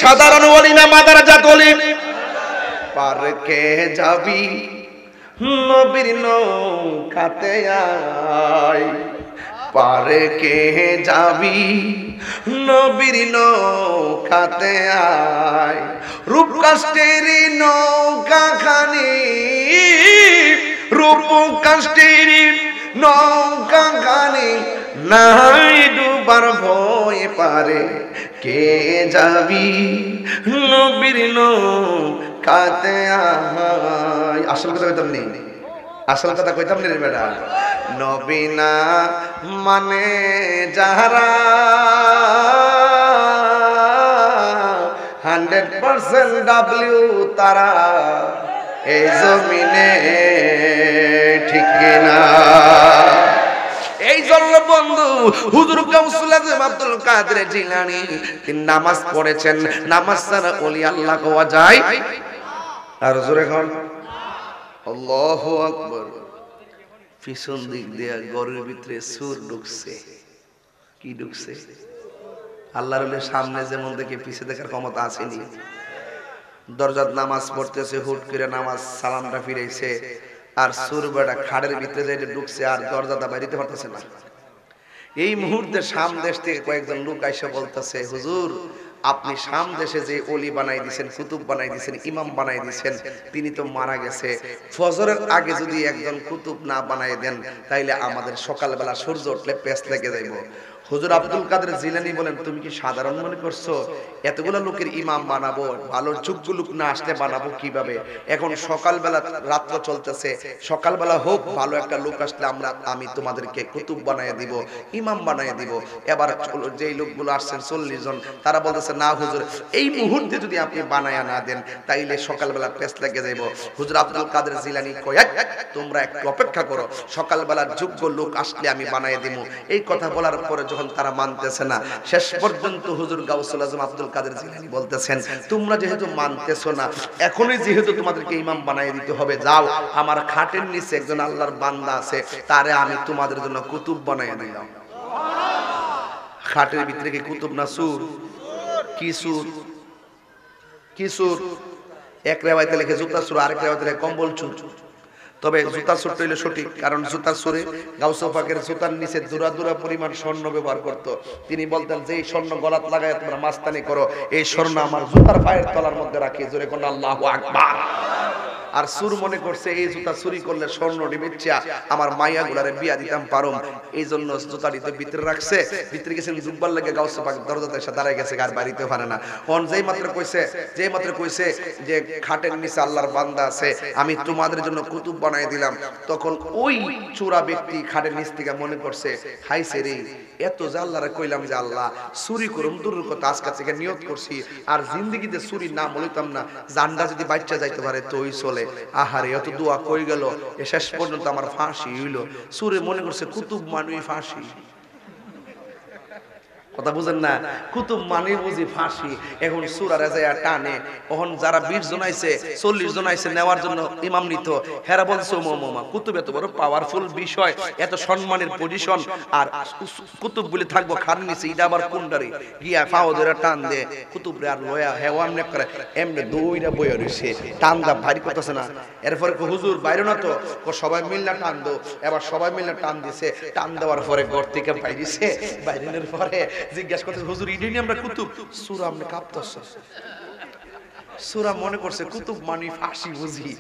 সাধারণ ওলি না মাদারাজাত ওলি? পারকে যাবি নবীর নৌকাতে আয়, পারকে যাবি নবীর নৌকাতে আয়, রূপ কাষ্টের নৌকা খানি, রূপ কাষ্টের নৌকা খানি নাই ডুবার ভয়, পারে কে যাবি নবীর নৌকাতে আয়। আসল কথা কইতাম নেই, আসল কথা কইতাম নেই রে বেটা। নবী না মানে যারা 100% ডাব্লিউ তারা এই জমিনে, ঠিক কিনা? এই জন্য বন্ধু হুজুর গাউসুল আজম আব্দুল কাদের জিলানী তিনি নামাজ পড়েছেন, নামাজ ছাড়া ওলি আল্লাহ হওয়া যায়? আর জোরে কোন আল্লাহু আকবার। পিছন দিক দিয়ে ঘরের ভিতরে সুর ঢুকছে। কি ঢুকছে? আল্লাহর ওলির সামনে যেমন দেখে পিছে দেখার ক্ষমতা আসেনি। দরজাত নামাজ পড়তেছে, হুট করে নামাজ সালামটা ফিরাইছে, আর সুর বেটা খাড়ের ভিতরে যাইতে ঢুকছে, আর দরজাটা বাইরিতে পারতেছে না। এই মুহূর্তে শাম দেশ থেকে কয়েকজন লোক আইসা বলতেছে, হুজুর আপনি শাম দেশে যে ওলি বানাই দিয়েছেন, কুতুব বানাই দিয়েছেন, ইমাম বানাই দিয়েছেন, তিনি তো মারা গেছে। ফজরের আগে যদি একজন কুতুব না বানাই দেন, তাইলে আমাদের সকালবেলা সূর্য উঠলে পেঁচ লেগে যাইব। হুজুর আব্দুল কাদের জিলানী বলেন, তুমি কি সাধারণ মনে করছো? এতগুলো লোকের ইমাম বানাবো, ভালো যোগ্য লোক না আসলে বানাবো কিভাবে? এখন সকালবেলা রাত্র চলতেছে, সকালবেলা হোক, ভালো একটা লোক আসলে আমি তোমাদেরকে কুতুব বানাইয়া দিব, ইমাম বানাইয়া দিব। এবার যেই লোকগুলো আসছেন 40 জন, তারা বলতেছে না হুজুর এই মুহূর্তে যদি আপনি বানায়া না দেন, তাইলে সকালবেলা পেঁচ লেগে যাইব। হুজুর আব্দুল কাদের জিলানী কয়, তোমরা একটু অপেক্ষা করো, সকালবেলার যোগ্য লোক আসলে আমি বানাইয়া দিব। এই কথা বলার পরে যখন তারা মানতেছে না, শেষ পর্যন্ত হুজুর গাউসুল আজম আব্দুল কাদের জিলানী বলতেছেন, তোমরা যেহেতু মানতেছো না, এখনই যেহেতু তোমাদেরকে ইমাম বানাইয়া দিতে হবে, যাও আমার খাটের নিচে একজন আল্লাহর বান্দা আছে, তারে আমি তোমাদের জন্য কুতুব বানাইয়া দিলাম। খাটের ভিতরে কি কুতুব না সুর? কি সুর? কি সুর? এক রেওয়ায়েতে লেখে জুতা সুর, আরেক রেওয়ায়েতে লেখে কম্বল চুর। তবে জুতা সুরটা হইলো সঠিক, কারণ জুতা সুরে গাউসে পাকের জুতার নিচে দুরা দুরা পরিমাণ স্বর্ণ ব্যবহার করত। তিনি বলতেন যে এই স্বর্ণ গলাত লাগায় তোমরা মাস্তানি করো, এই স্বর্ণ আমার জুতার পায়ের তলার মধ্যে রাখি। জোরে কোন আল্লাহু আকবার। আর সুর মনে করছে এই জুতা চুরি করলে স্বর্ণ ডিবেচ্ছা আমার মাইয়া গুলারে বিয়া দিতাম পারুম, এই জন্য জুতাটিতে ভিতরে রাখছে। ভিতরে গেছেন জুব্বার লাগে গাউসে পাক দরজাতে এসে দাঁড়ায় গেছে, আর বাড়িতে পারে না। কোন যেই মাত্র কইছে যে খাটের নিচে আল্লাহর বান্দা আছে, আমি তোমাদের জন্য কুতুব বানাই দিলাম, তখন ওই চোরা ব্যক্তি খাটের নিচ থেকে মনে করছে, হাইছে রে, এত যে আল্লাহরে কইলাম যে আল্লাহ চুরি করুম, দূরের কথা আজকে থেকে নিয়ত করছি আর জিন্দেগিতে চুরি না বলিতাম না, জানটা যদি বাচ্চা যাইতে পারে তোই চলে। আহারে এত দোয়া কই গেল, শেষ পর্যন্ত আমার ফাঁসি হইল। সুরে মনে করছে কুতুব মানুষ ফাঁসি। কথা বুঝেন না? কুতুব মানে বুঝি ফাঁসি। এখন সুরারে যায় টানে, এখন যারা 20 জন আইছে 40 জন আইছে নেওয়ার জন্য ইমাম নিত, হেরা বলছে মামা কুতুব এত বড় পাওয়ারফুল বিষয়, এত সম্মানের পজিশন, আর কুতুব বলে থাকবো খান নিচে, এটা আবার কোনটারে গিয়া পাও ধরে টান দে কুতুব রে আর লয়া হেওয়া এমনি করে এমনি দুইটা বইয়া রইছে, টান দা ভারী করতেছে না। এরপরে হুজুর বাইরে না তো, সবাই মিলনা টান দো। এবার সবাই মিলনা টান দিছে, টান দেওয়ার পরে ঘর থেকে বাইরেছে, বাইরের পরে জিজ্ঞাসা করতে, হুজুর ইডেনি আমরা কুতুব? সূরা আমরা কাঁপতাছে। সূরা মনে করছে কুতুব মানে ফাঁসি বুঝি।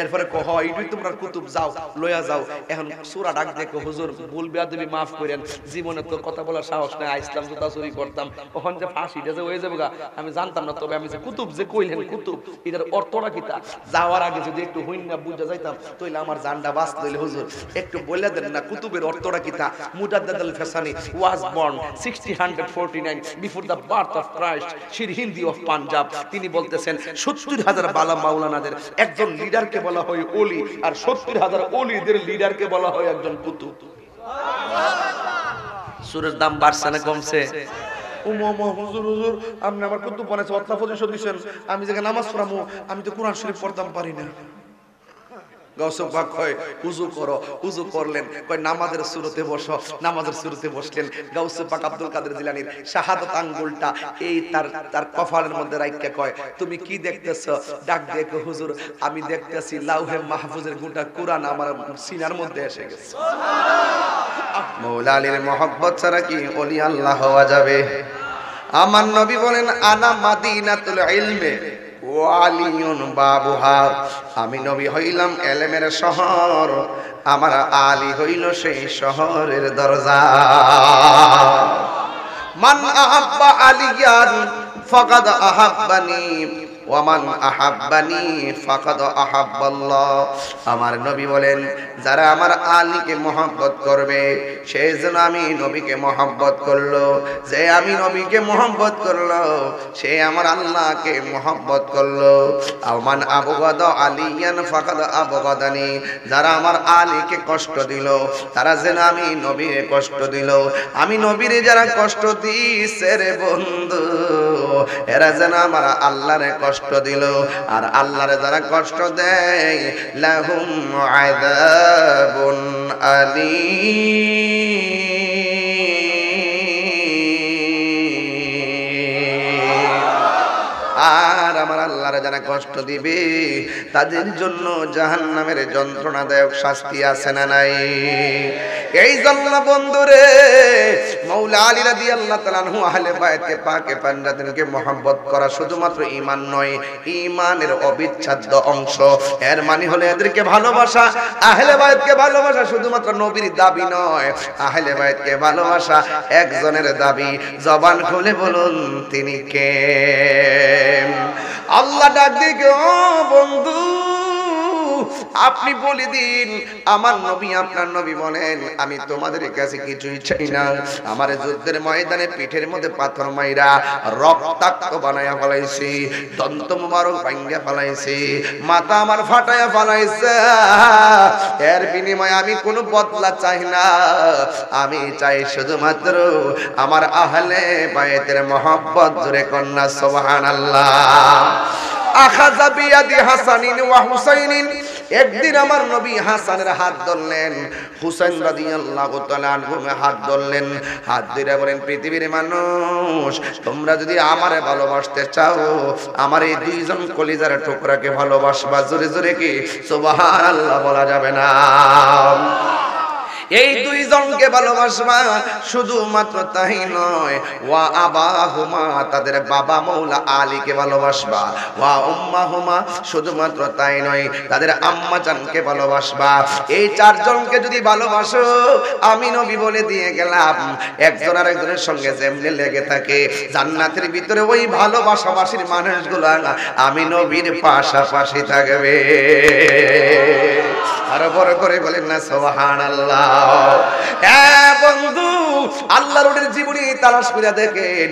এরপরে কহ ইডুই তোমরা কুতুব, যাও লয়া যাও। এখন সূরা ডাক দেখো, হুজুর ভুল বেয়াদবি মাফ করেন, জীবনে তো কথা বলার সাহস নাই, ইসলাম জুতা চুরি করতাম, ওখান যে ফাঁসিটা যে হয়ে যাবে আমি জানতাম না। তবে আমি যে কুতুব যে কইলেন কুতুব, এটার অর্থটা কি তা যাওয়ার আগে যদি একটু হইনা বুঝা যাইতাম, তাইলে আমার জানটা বাঁচত। হুজুর একটু বলে দেন না কুতুবের অর্থটা কি তা? মুজাদ্দিদ আল ফাসানি was born 1649 before the birth of Christ, শির হিন্দি অফ পাঞ্জাব। তিনি বলতেছেন 70,000 বালা মাওলানাদের একজন লিডারকে বলা হয় ওলি, আর 70,000 ওলিদের লিডারকে বলা হয় একজন কুতুব। সুরের দাম বাড়ছে না কমছে? হুজুর হুজুর আপনি আমার কুতুব বানাইছে, অর্থ পজিশন দিছেন, আমি যেখানে নামাজ পড়ামু আমি তো কোরআন শরীফ পড়তাম পারি না। গাউসে পাক কয় উযু করো, উযু করলেন, কয় নামাজের সুরতে বসো, নামাজের সুরতে বসলেন। গাউসে পাক আব্দুল কাদের জিলানীর শাহাদাত আঙ্গুলটা এই তার কপালের মধ্যে রাইখা কয় তুমি কি দেখতেছো? ডাক দিয়ে কয় হুজুর আমি দেখতেছি লাউহে মাহফুজের গোটা কুরআন আমার সিনার মধ্যে এসে গেছে। সুবহানাল্লাহ। মওলা আলীর মহব্বত ছাড়া কি ওলি আল্লাহ হওয়া যাবে? আমার নবী বলেন আনা মাদিনাতুল ইলমে ওয়া আলিয়ুন বাবুহা, আমি নবী হইলাম ইলমের শহর, আমার আলী হইল সেই শহরের দরজা। মান আহাব্বা আলিয়ান ফাকাদ আহাব্বানি ওয়া মান আহাব্বানি ফাকাদ আহাব্বাল্লাহ। আমার নবী বলেন যারা আমার আলীকে মহব্বত করবে সে যেন আমি নবীকে মহব্বত করলো, যে আমি নবীকে মহব্বত করলো সে আমার আল্লাহকে মহব্বত করলো। আও মান আবগাদা আলিয়ান ফাকাদ আবগাদানি, যারা আমার আলীকে কষ্ট দিল তারা যেন আমি নবীরে কষ্ট দিল। আমি নবীরে যারা কষ্ট দিছে রে বন্ধু এরা যেন আমার আল্লাহরে কষ্ট দিল, আর আল্লাহরে যারা কষ্ট দেয় লাহুম আযাবুন আলীম। আর আমার আল্লাহরে যারা কষ্ট দিবে তাদের জন্য জাহান্নামের যন্ত্রণাদায়ক শাস্তি আছে না নাই? এই জন্য বন্ধুরে মওলা আলী রাদিয়াল্লাহু তাআলা আনহু আহলে বায়তে পাকে পাঞ্জাতনকে মহব্বত করা শুধুমাত্র ঈমান নয়, ঈমানের অবিচ্ছেদ্য অংশ। এর মানে হলো এদেরকে ভালোবাসা, আহলে বায়তকে ভালোবাসা শুধুমাত্র নবীর দাবি নয়, আহলে বায়তকে ভালোবাসা একজনের দাবি। জবান খুলে বলুন তিনি কে? আল্লাহ ডাক দিকে ও বন্ধু আপনি বলে দিন আমার নবী আপনার নবী বলেন আমি তোমাদের কাছে কিছুই চাই না, আমার যুদ্ধের ময়দানে পিঠের মধ্যে পাথর মাইরা রক্তাক্ত বানায়া ফলাইছি, দন্ত মুবারক ভাঙ্গা ফলাইছি, মাথা আমার ফাটায়া ফলাইছে, এর বিনিময়ে আমি কোনো বদলা চাই না, আমি চাই শুধুমাত্র আমার আহলে বায়তের মহব্বত। জোরে কন্যা সুবহানাল্লাহ। আখাযা বিয়াদি হাসানিন ওয়া হুসাইনিন, একদিন আমার নবী হাসানের হাত ধরলেন, হুসাইন রাদিয়াল্লাহু তাআলা আনহুর হাত ধরলেন, হাত ধরে বলেন পৃথিবীর মানুষ তোমরা যদি আমারে ভালোবাসতে চাও আমার এই দুইজন কলিজার টুকরাকে ভালোবাসবা। জোরে জোরে কি সুবহানাল্লাহ বলা যাবে না? এই দুইজনকে ভালোবাসবা, শুধুমাত্র তাই নয় ওয়া আবাহুমা তাদের বাবা মওলা আলীকে ভালোবাসবা, ওয়া উম্মাহুমা শুধুমাত্র তাই নয় তাদের আম্মা জানকে ভালোবাসবা। এই চারজনকে যদি ভালোবাসো আমি নবী বলে দিয়ে গেলাম একজন আর একজনের সঙ্গে যেমনি লেগে থাকে জান্নাতের ভিতরে ওই ভালোবাসাবাসীর মানুষগুলো আমি নবীর পাশাপাশি থাকবে। আরো বড় করে বলেন না সুবহানাল্লাহ। বন্ধু আল্লাহর ওদের জীবনী তালাশ করে দেখেন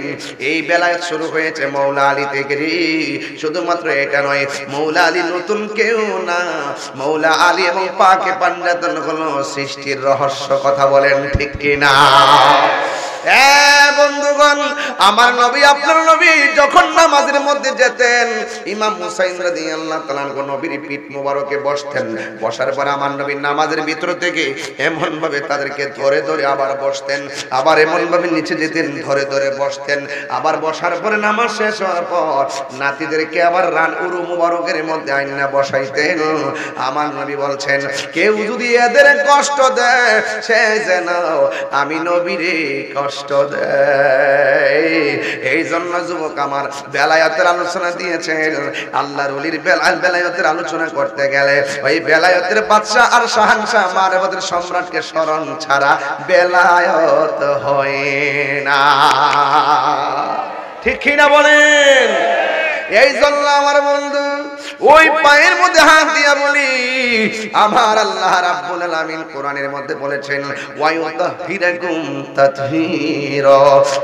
এই বেলায়েত শুরু হয়েছে মওলা আলী থেকে। শুধুমাত্র এটা নয়, মওলা আলী নতুন কেউ না, মওলা আলী এবং পাকে পাঞ্জাতন হলো সৃষ্টির রহস্য। কথা বলেন ঠিক কিনা? বন্ধুগণ আমার নবী আপনার নবী যখন নামাজের মধ্যে যেতেন ইমাম হুসাইন রাদিয়াল্লাহু তাআলা নবীর পিঠ মোবারকে বসতেন, বসার পর আমার নবী নামাজের ভিতর থেকে এমন ভাবে তাদেরকে ধরে ধরে আবার বসতেন, আবার এমন ভাবে নিচে যেতেন ধরে ধরে বসতেন, আবার বসার পরে নামাজ শেষ হওয়ার পর নাতিদেরকে আবার রান উরু মোবারকের মধ্যে আইনা বসাইতেন। আমার নবী বলছেন কেউ যদি এদের কষ্ট দেয় সে যেন আমি নবীরে কষ্ট দেয়। এই জন্য যুবক আমার বেলায়েতের আলোচনা দিয়েছেন, আল্লাহর ওলির বেলায়েতের আলোচনা করতে গেলে ওই বেলায়েতের বাদশা আর শাহানশাহ মানবতের সম্রাটকে স্মরণ ছাড়া বেলায়েত হয় না। ঠিক কি না বলেন? এই জন্য আমার বন্ধু ওই পায়ের মধ্যে হাত দিয়া বলি আমার আল্লাহ রাব্বুল আলামিন কোরআনের মধ্যে বলেছেন ওয়ায়ুতাহিরাকুম তাতহীরা,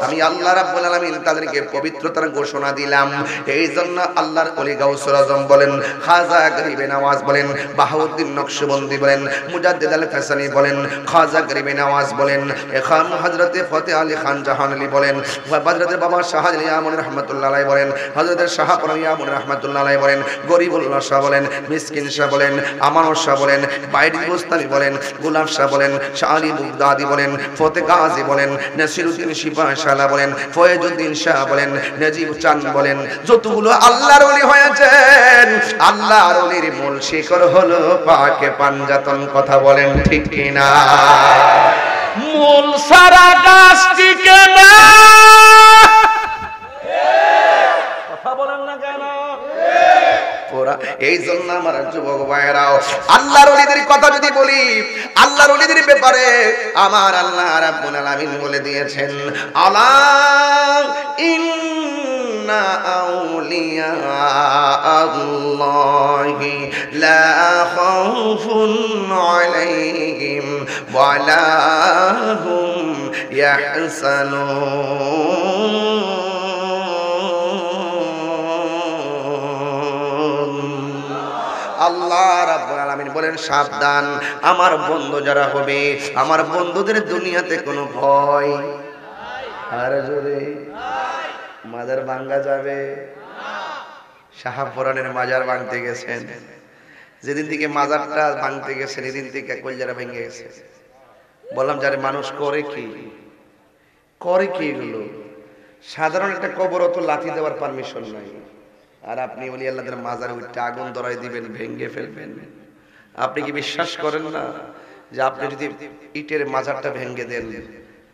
আমি আল্লাহ রাব্বুল আলামিন তাদেরকে পবিত্রতার ঘোষণা দিলাম। এই জন্য আল্লাহর ওলি গাউসুল আজম বলেন, খাজা গরিবে নওয়াজ বলেন, বাহাউদ্দিন নকশবন্দি বলেন, মুজাদ্দিদ আল হাসানি বলেন, খাজা গরিবে নওয়াজ বলেন, খান হযরতে ফতেহ আলী খান জাহানালি বলেন, হযরতে বাবা শাহ আলী আমন রাহমাতুল্লাহ আলাইহি বলেন, হযরতে শাহ পরাইয়া আমন রাহমাতুল্লাহ আলাইহি বলেন, গরিব গরিবুল্লাহ শাহ বলেন, মিসকিন শাহ বলেন, আমানত শাহ বলেন, বাইরি গোস্তানি বলেন, গোলাপ শাহ বলেন, শাহরি বুগদাদি বলেন, ফতে গাজী বলেন, নাসিরউদ্দিন সিপাহ শালা বলেন, ফয়েজউদ্দিন শাহ বলেন, নজিব চাঁদ বলেন, যতগুলো আল্লাহর ওলি হয়েছেন, আল্লাহর ওলির মূল শিকড় হলো পাকে পাঞ্জাতন। কথা বলেন ঠিক কিনা? মূল সারা গাছ টিকে না। কথা বলেন না কেন? এই জন্য আমার যুবক ভাইরাও আল্লাহর ওলিদের কথা যদি বলি, আল্লাহর ওলিদের ব্যাপারে আমার আল্লাহ রাব্বুল আলামিন বলে দিয়েছেন, আলা ইন্না আউলিয়া আল্লাহি লা খাউফুন আলাইহিম ওয়া লা হুম ইয়াহসানুন। আল্লাহ রাব্বুল আলামিন বলেন, সাবধান, আমার বন্ধু যারা হবে, আমার বন্ধুদের দুনিয়াতে কোনো ভয় আর জোরে মাজার ভাঙা যাবে। শাহপুরানের মাজার ভাঙতে গেছেন, যেদিন থেকে মাজারটা ভাঙতে গেছেন এদিন থেকে কলজারা ভেঙে গেছে। বললাম যারে মানুষ করে কি এগুলো? সাধারণ একটা কবর তো লাথি দেওয়ার পারমিশন নাই, আর আপনি ওলি আল্লাহদের মাজারে উঠে আগুন ধরাই দিবেন, ভেঙে ফেলবেন। আপনি কি বিশ্বাস করেন না যে আপনি যদি ইটের মাজারটা ভেঙে দেন,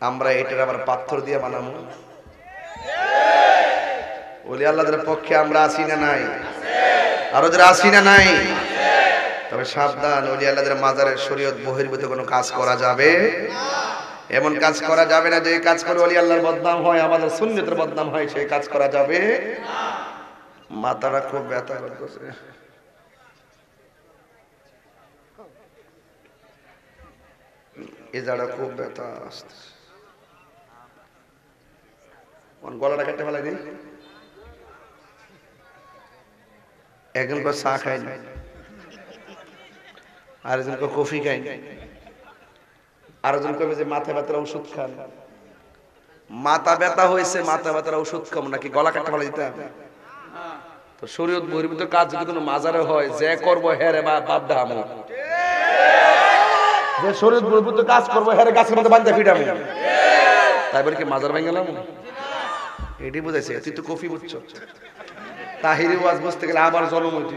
আমরা এটার আবার পাথর দিয়ে বানাবো? ওলি আল্লাহদের পক্ষে আমরা আছি না নাই? আর ওদের আছি না নাই? তবে সাবধান, ওলি আল্লাহদের মাজারের শরীয়ত বহির্ভূত কোনো কাজ করা যাবে না। এমন কাজ করা যাবে না যে কাজ করে ওলি আল্লাহর বদনাম হয়, আমাদের সুন্নতের বদনাম হয়, সেই কাজ করা যাবে না। মাথাটা খুব ব্যথা করতেছে। এই জায়গাটা খুব ব্যথা আসতেছে। গলাটা কেটে ফেলাই দিই। একজন করে চা খাই না, আরেকজন করে কফি খাই না, আরেকজন করবে যে মাথা ব্যথার ওষুধ খান। মাথা ব্যথা হয়েছে, মাথা ব্যথার ওষুধ খাম নাকি গলা কাটা ফেলাই দিতে হবে? তো শরীয়ত বহির্ভূত কাজ যদি কোনো মাজারে হয়, যে করবো হেরে বাপ ডামো, যে শরীয়ত বহির্ভূত কাজ করবো হেরে গাছের মধ্যে বাঁধতে ফিটামো, তাই বলে কি মাজার ভেঙে গেলাম? এটি বুঝাইছে। তুই তো কফি বুঝছ, তাহিরি ওয়াজ বুঝতে গেলে আবার জন্ম হইতে।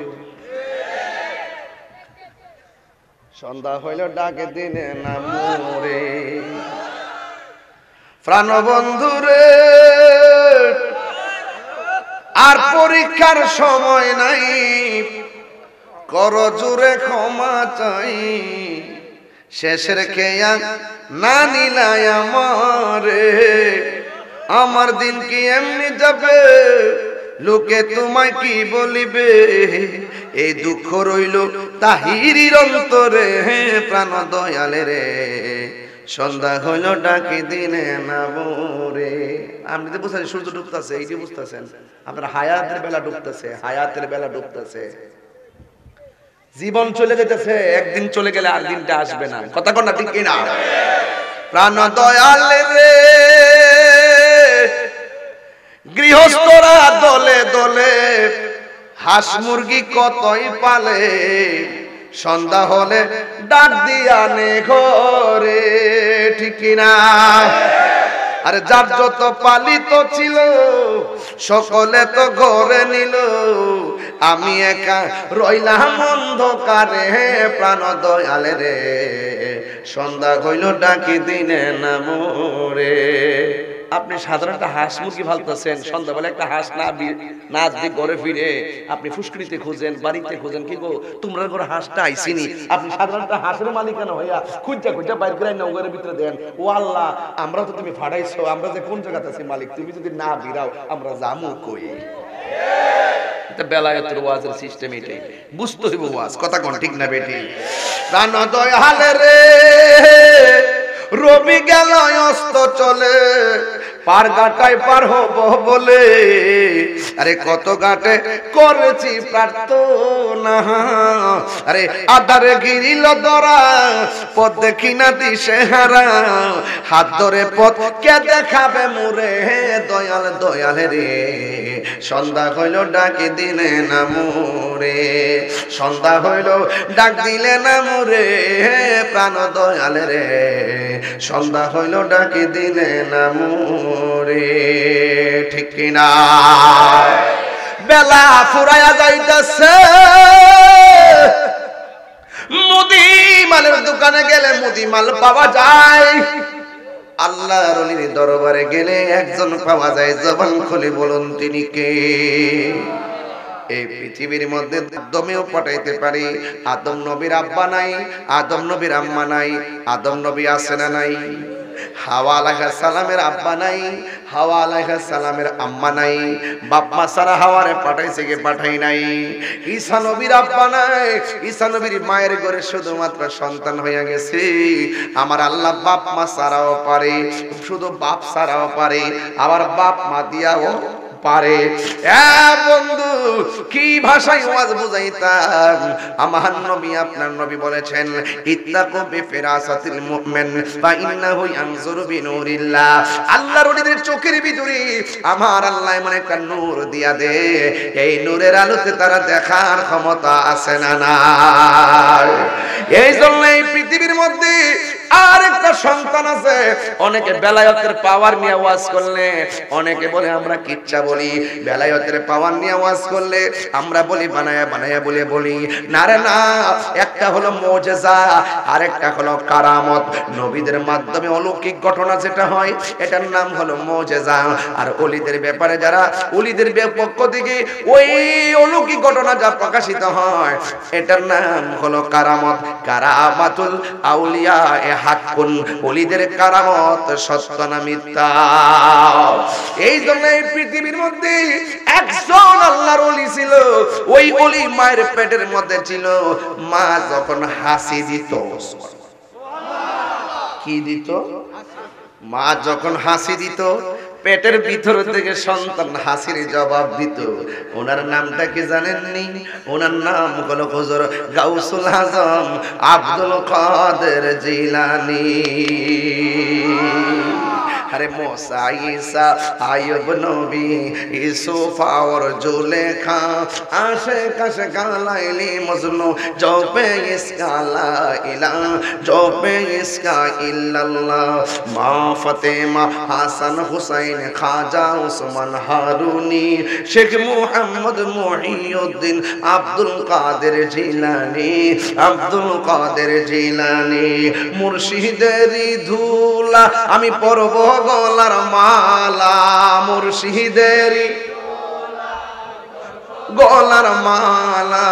সন্ধ্যা হইল ডাকে দিনে না মোরে, প্রাণ বন্ধুরে আর পরীক্ষার সময় নাই, কর জোরে ক্ষমা চাই, শেষের খেয়া না নিলাই আমারে, আমার দিন কি এমনি যাবে, লোকে তোমায় কি বলিবে, এই দুঃখ রইল তাহিরির অন্তরে, প্রাণ দয়ালে রে, সন্ধ্যা হইল ডাকি দিনে না মোরে। আপনি তো বুঝছেন সূর্য ডুবতেছে, এইটি বুঝতেছেন আপনার হায়াতের বেলা ডুবতেছে, হায়াতের বেলা ডুবতেছে, জীবন চলে যেতেছে, একদিন চলে গেলে আর দিনটা আসবে না। কথা কন না ঠিক কিনা? প্রাণ দয়ালে রে, গৃহস্থরা দলে দলে হাঁস মুরগি কতই পালে, সন্ধ্যা হলে ডাক দিয়া নে ঘরে, ঠিক কিনা? আরে যার যত পালিত ছিল সকলে তো ঘরে নিল, আমি একা রইলাম অন্ধকারে, প্রাণ দয়ালে রে, সন্ধ্যা হইল ডাকি দিনে না মোরে। আপনি সাধারণত হাঁস মুরগি ভালতেছেন, সন্ধ্যাবেলা একটা হাঁস নাচবে ঘরে ফিরে, আপনি ফুসকুড়িতে খুঁজেন, বাড়িতে খুঁজেন, কি গো তোমরা ঘরে হাঁসটা আইসিনি? আপনি সাধারণত হাঁসের মালিকানা হইয়া খুঁজা খুঁজা বাইর করে নগরের ভিতরে দেন, ও আল্লাহ আমরা তো তুমি ফাড়াইছো, আমরা যে কোন জায়গাতে আছি মালিক, তুমি যদি না বিরাও আমরা জামু কই? এটা বেলায়েতের ওয়াজের সিস্টেম, এটাই বুঝতে হইব ওয়াজ। কথা কোন ঠিক না বেটি? প্রাণ দয়ালে রে, রবি গেল অস্ত চলে, পার ঘাটায় পার হব বলে আরে কত ঘাটে করেছি প্রার্থনা আরে আধারে গিরিল ধরা পথ দেখি না দিশে হারা হাত ধরে পথ কে দেখাবে মুরে দয়াল দয়াল রে সন্ধ্যা হইল ডাকি দিলে না মুরে সন্ধ্যা হইল ডাক দিলে না মুরে প্রাণ দয়াল রে সন্ধ্যা হইল ডাকি দিলে না মুরে ঠিক কিনা বেলা ফুরাইয়া যাইতেছে মুদি মালের দোকানে গেলে মুদি মাল পাওয়া যায় আল্লাহর ওলির দরবারে গেলে একজন পাওয়া যায় জবান খুলে বলুন তিনি কে এই পৃথিবীর মধ্যে আদমেও পাঠাইতে পারি আদম নবীর আব্বা নাই আদম নবীর আম্মা নাই আদম নবী আছে না নাই হাওয়া আলাইহিস সালামের আব্বা নাই হাওয়া আলাইহিস সালামের আম্মা নাই বাপ মা সারা হাওয়ারে পাঠাইছে কে পাঠাই নাই ঈসা নবীর আব্বা নাই ঈসা নবীর মায়ের ঘরে শুধুমাত্র সন্তান হইয়া গেছে আমার আল্লাহ বাপ মা সারাও পারে শুধু বাপ সারাও পারে আবার বাপ মা দিয়াও পারে বন্ধু কি ভাষায় ওয়াজ বুঝাইতাম আমার নবী আপনার নবী বলেছেন ইত্তাকু বিফিরাসাতিল মুমিন ফা ইন্নাহু ইয়ানজুরু বিনুরিল্লাহ আল্লাহর ওলিদের চোখের ভিতরে আমার আল্লাহ এমন একটা নূর দিয়া দে এই নূরের আলোতে তারা দেখার ক্ষমতা আছে না নাই এই জন্য এই পৃথিবীর মধ্যে আর একটা সন্তান আছে অনেকে বেলায়েতের পাওয়ার নিয়ে ওয়াজ করলে অনেকে বলে আমরা কিচ্ছা বলি বেলায়েতের পাওয়ার নিয়ে ওয়াজ করলে আমরা বলি বানায়া বানায়া বলি না রে না একটা হলো মুজিজা আর একটা হলো কারামত নবীদের মাধ্যমে অলৌকিক ঘটনা যেটা হয় এটার নাম হলো মুজিজা আর ওলিদের ব্যাপারে যারা ওলিদের পক্ষ থেকে ওই অলৌকিক ঘটনা যা প্রকাশিত হয় এটার নাম হলো কারামত কারামাতুল আউলিয়া হাক্কুন ওলিদের কারামত সত্য না মিথ্যা এই জন্য এই পৃথিবীর মধ্যে একজন আল্লাহর ওলি ছিল ওই ওলি মায়ের পেটের মধ্যে ছিল মা যখন হাসি দিত কি দিত মা যখন হাসি দিত পেটের ভিতর থেকে সন্তান হাসির জবাব দিত ওনার নামটা কি জানেননি ওনার নাম হলো হুজুর গাউসুল আজম আব্দুল কাদের জিলানী আরে মুসা ঈসা আইয়ুব নবী ইউসুফ আর জুলেখা আশিক আশিক লাইলি মজনু জবে ইসকা লা ইলাহা জবে ইসকা ইল্লাল্লাহ মা ফাতেমা হাসান হুসাইন খাজা উসমান হারুনি শেখ মুহাম্মদ মুহিউদ্দিন আব্দুল কাদের জিলানী আব্দুল কাদের জিলানী মুর্শিদেরই ধুলা আমি পরব গলার মালা মুর্শিদেরই গলার মালা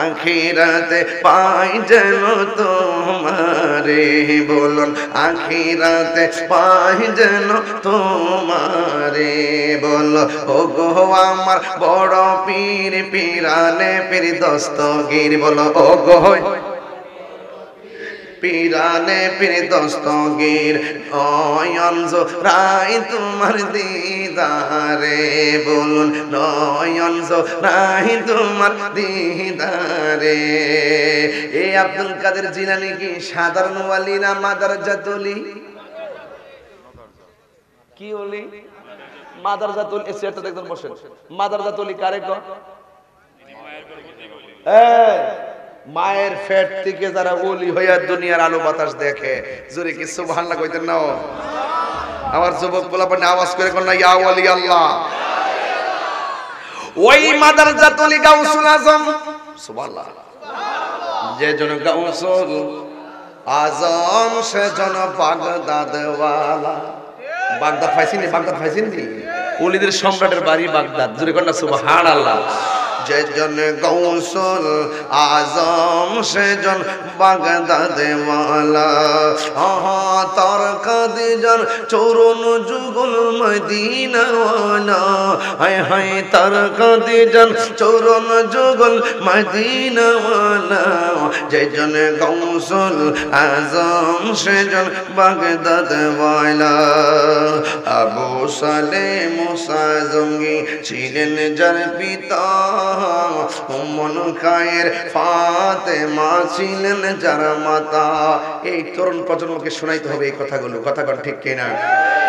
আখিরাতে পাই যেন তোমারে বলুন আখিরাতে পাই যেন তোমারে বল ও গো আমার বড় পীর পিরানে পীর দস্তগীর বলো ও গো পিরানে পীর দস্তগীর নয়ন জোড়াই তোমার দিদারে বলুন নয়ন জোড়াই তোমার দিদারে এই আব্দুল কাদের জিলানী কি সাধারণ ওয়ালি না মাদারজাত ওলি কি ওলি মাদারজাত ওলি এসে তো একদম বসেন মাদারজাত ওলি কারে কয় মায়ের পেট থেকে যারা ওলি হইয়া দুনিয়ার আলো বাতাস দেখে জোরে কি সুবহানাল্লাহ কইতেন না আমার যুবক বলাপনে আওয়াজ করে কোন ইয়া ওলি আল্লাহ ওই মাদারজাত ওলি গাউসুল আজম সুবহানাল্লাহ যে জন গাউসুল আজম সে জন বাগদাদ ওয়ালা বাগদাদ ফাইসিনি ওলিদের সম্রাটের বাড়ি বাগদাদ জোরে কোন সুবহানাল্লাহ যেজন গৌসুল আজম সেজন বাগদাদে ওয়ালা আহা তার কাদিজার চরণ যুগল মদিনা ওয়ালা হায় হায় তার কাদিজার চরণ যুগল মদিনা ওয়ালা যেজন গৌসুল আজম সেজন বাগদাদে ওয়ালা আবু সালেহ মুসা জঙ্গি ছিলেন যার পিতা উম্মুল খায়ের ফাতেমা ছিলেন যার মাতা। এই তরুণ প্রজন্মকে শোনাইতে হবে এই কথাগুলো, কথা কোন ঠিক কিনা?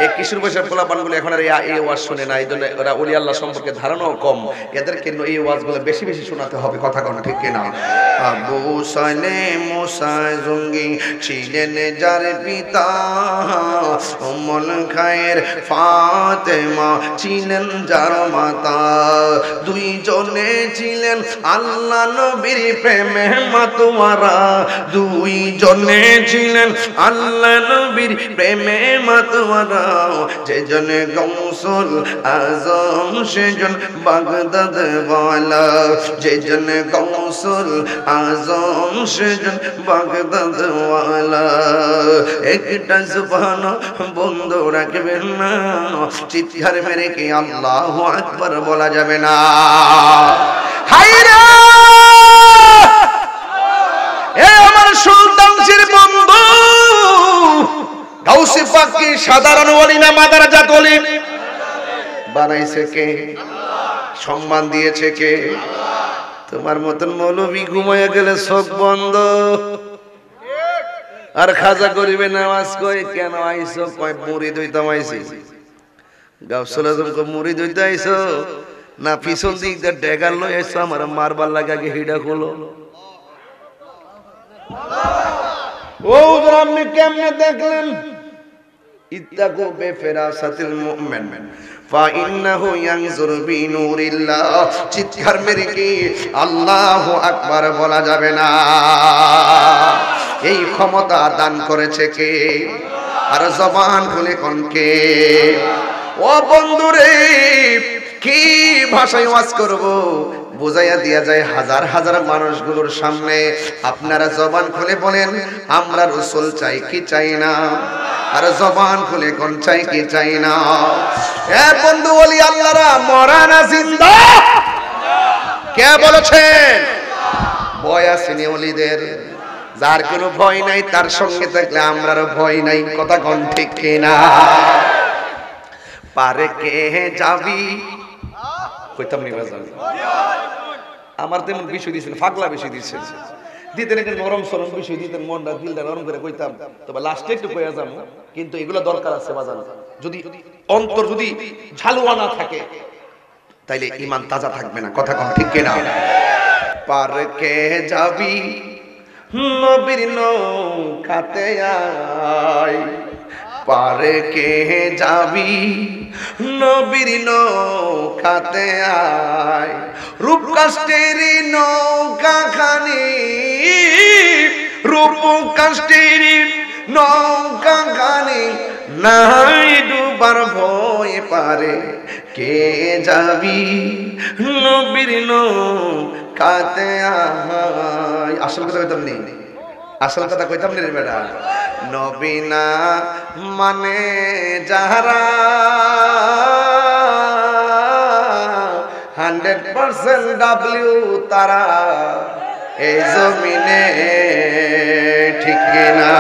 এই কিশোর বয়সের পোলাপানগুলো এখন আর এই ওয়াজ শুনে না, এই জন্য ওরা ওলি আল্লাহ সম্পর্কে ধারণাও কম, এদেরকে এই ওয়াজগুলো বেশি বেশি শোনাতে হবে, কথা কোন ঠিক কিনা? আবু সালেহ মুসা জঙ্গি ছিলেন যার পিতা উম্মুল খায়ের ফাতেমা ছিলেন যার মাতা। দুইজনে ছিলেন আল্লাহ নবীর প্রেমে মাতোয়ারা, দুইজনে ছিলেন আল্লাহ নবীর প্রেমে মাতোয়ারা। যেজন গৌসুল আজম সেজন বাগদাদ ওয়ালা, যেজন গৌসুল আজম সেজন বাগদাদ ওয়ালা। একটা সুবহান বন্ধ রাখবেন না, চিৎকার মেরে কি আল্লাহু আকবার বলা যাবে না? হায়রে এ আমার সুলতানজির বন্ধু, গাউসে পাক কি সাধারণ ওলি না মাদারাজাত ওলি? বানাইছে কে? সম্মান দিয়েছে কে? তোমার মতন মৌলবী ঘুমাইয়া গেলে চোখ বন্ধ আর খাজা করিবে নামাজ কয় কেন আইছো? কয় মুরিদ হইতাম আইছি। গাউসুল আজম কয় মুরিদ হইতে আইছো না পিছন দিক দিয়ে ডেগার লই আইছো আমার মারবার লাগা আগে হিডা খোলো। ও আপনি কেমনে দেখলেন? ইত্তাকু বিফিরাসাতিল মুমিন ফাইন্নাহু ইয়ানজুরু বিনুরিল্লাহ। চিৎকার মেরে কি আল্লাহু আকবার বলা যাবে না? এই ক্ষমতা দান করেছে কে? আর জবান খুলে কোন কে? ও বন্ধুরে, কি ভাষায় ওয়াজ করব বুঝাইয়া দিয়া যায় হাজার হাজার মানুষগুলোর সামনে। আপনারা জবান খুলে বলেন আমরা রাসূল চাই কি চাই না? আর জবান খুলে কোন চাই কি চাই না? এ বন্ধু ওলি আল্লাহরা মরা না জিন্দা? কে বলেছেন? ভয় আসেনি ওলিদের? যার কোনো ভয় নাই তার সঙ্গে থাকলে আমরারও ভয় নাই, কথা কোন ঠিক কিনা? পারে কে যাবি কইতাম নি বাজান, আমার তেমন বিষয় দিয়েছেন, ফাগলা বিষয় দিয়েছেন, দিতেন একটা নরম সরম বিষয় দিতেন, মনটা দিলটা নরম করে কইতাম, তবে লাস্টে একটু কইয়া যাবো। কিন্তু এগুলো দরকার আছে বাজান, যদি অন্তর যদি ঝালুয়া না থাকে তাইলে ঈমান তাজা থাকবে না, কথা কোন ঠিক কিনা? পারে কে যাবি নবীর নৌকাতে আয়, পারে কে যাবি নবীর নৌকাতে আয়। রূপ কাষ্টের নৌকা খানি, রূপ কাষ্টের নৌকা খানি নাই ডুবার ভয়। পারে কে যাবি নবীর নৌকাতে আয়। আসল কথা কইতাম নি, আসল কথা কইতাম নি রে বেটা। নবী না মানে যারা 100% ডাব্লিউ তারা এই জমিনে, ঠিক কিনা?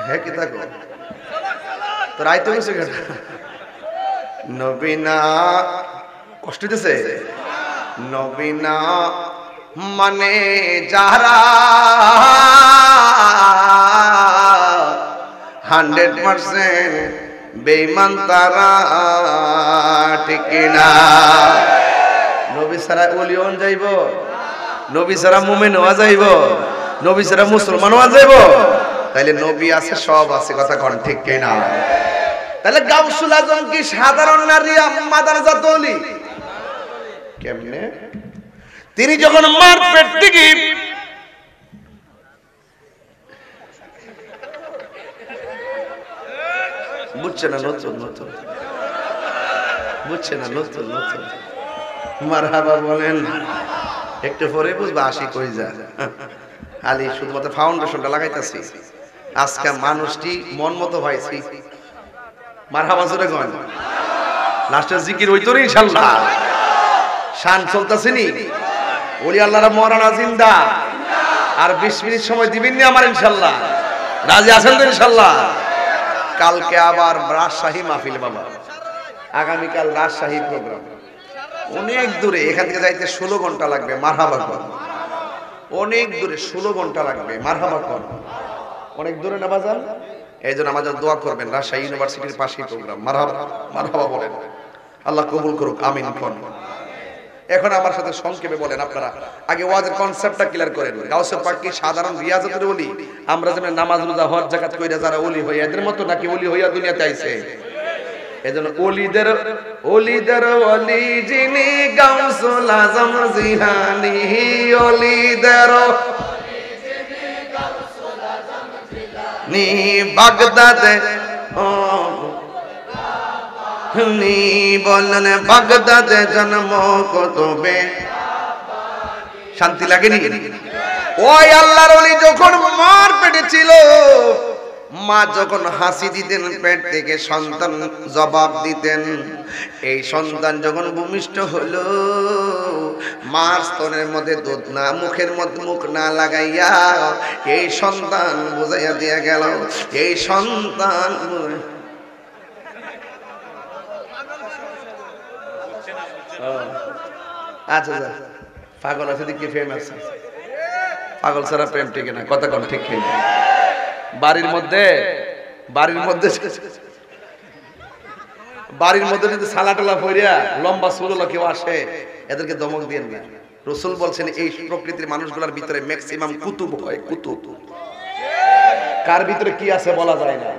হ্যাঁ কি থাকো তো রাইতে গেছে নবী না, কষ্ট দিতেছে। নবী না মানে যারা 100% বেঈমান তারা, ঠিক কিনা? নবী ছাড়া ওলিয়ন যাইব? নবী ছাড়া মুমিন হওয়া যাইব? নবী ছাড়া মুসলমান হওয়া যাইব? তাইলে নবী আছে, সব আছে, কথা কোন ঠিক কিনা? তাহলে গাউসুল আজম কি সাধারণ নারী মাদারজাত ওলি? কেমনে? তিনি যখন মার পেট থেকে বুঝছে না নতুন নতুন, বুঝছে না নতুন নতুন। মারহাবা বলেন। একটু পরে বুঝবা আসি কই যা। খালি শুধুমাত্র ফাউন্ডেশনটা লাগাইতেছি। আজকে মানুষটি মন মতো হয়েছি। মারহাবা জোরে কন। লাস্টের জিকির হইতো রে ইনশাআল্লাহ। শান চলতেছে নি। ওলি আল্লাহর মরানা জিন্দা। আর 20 মিনিট সময় দিবেন নি আমার ইনশাআল্লাহ। রাজি আছেন তো ইনশাআল্লাহ? কালকে আবার রাজশাহী মাহফিল বাবা। আগামীকাল রাজশাহী প্রোগ্রাম। অনেক দূরে, এখান থেকে যাইতে 16 ঘন্টা লাগবে। মারহাবা কর। অনেক দূরে 16 ঘন্টা লাগবে। মারহাবা কর। অনেক দূরে না বাজান? এইজন্য আমাদের দোয়া করবেন। রাজশাহী ইউনিভার্সিটির পাশেই প্রোগ্রাম। মারহাবা, মারহাবা বলেন। আল্লাহ কবুল করুক, আমিন কোন। এখন আমার সাথে সংক্ষেপে বলেন আপনারা। আগে ওয়াজের কনসেপ্টটা ক্লিয়ার করেন। গাউসে পাক কি সাধারণ রিয়াজতের ওলি? আমরা যেন নামাজ রোজা হজ যাকাত কইরা যারা ওলি হয় এদের মতো নাকি ওলি হইয়া দুনিয়াতে আইছে? এজন্য ওলিদের ওলি যিনি গাউসুল আজম জিহানি, ওলিদের নি বাগদাদে নি বললেন বাগদাদে জন্ম কতবে। শান্তি লাগেনি? ওই আল্লাহর ওলি যখন মার পেটে ছিল, মা যখন হাসি দিতেন পেট থেকে সন্তান জবাব দিতেন। এই সন্তান যখন ভূমিষ্ঠ হলো, মার স্তনের মধ্যে দুধ না, মুখের মধ্যে মুখ না লাগাইয়া এই সন্তান বুঝাইয়া দিয়া গেল। এই সন্তান আচ্ছা আচ্ছা, পাগল আছে দেখি প্রেম আছে। পাগল ছাড়া প্রেম ঠিক না, কথা কোন ঠিক নেই। বাড়ির মধ্যে যদি সালাটালা ফইরা লম্বা চুল কেউ আসে, এদেরকে দমক দিয়েন না। রাসূল বলছেন এই প্রকৃতির মানুষগুলোর ভিতরে ম্যাক্সিমাম কুতুব হয়। কুতুব কার ভিতরে কি আছে বলা যায় না।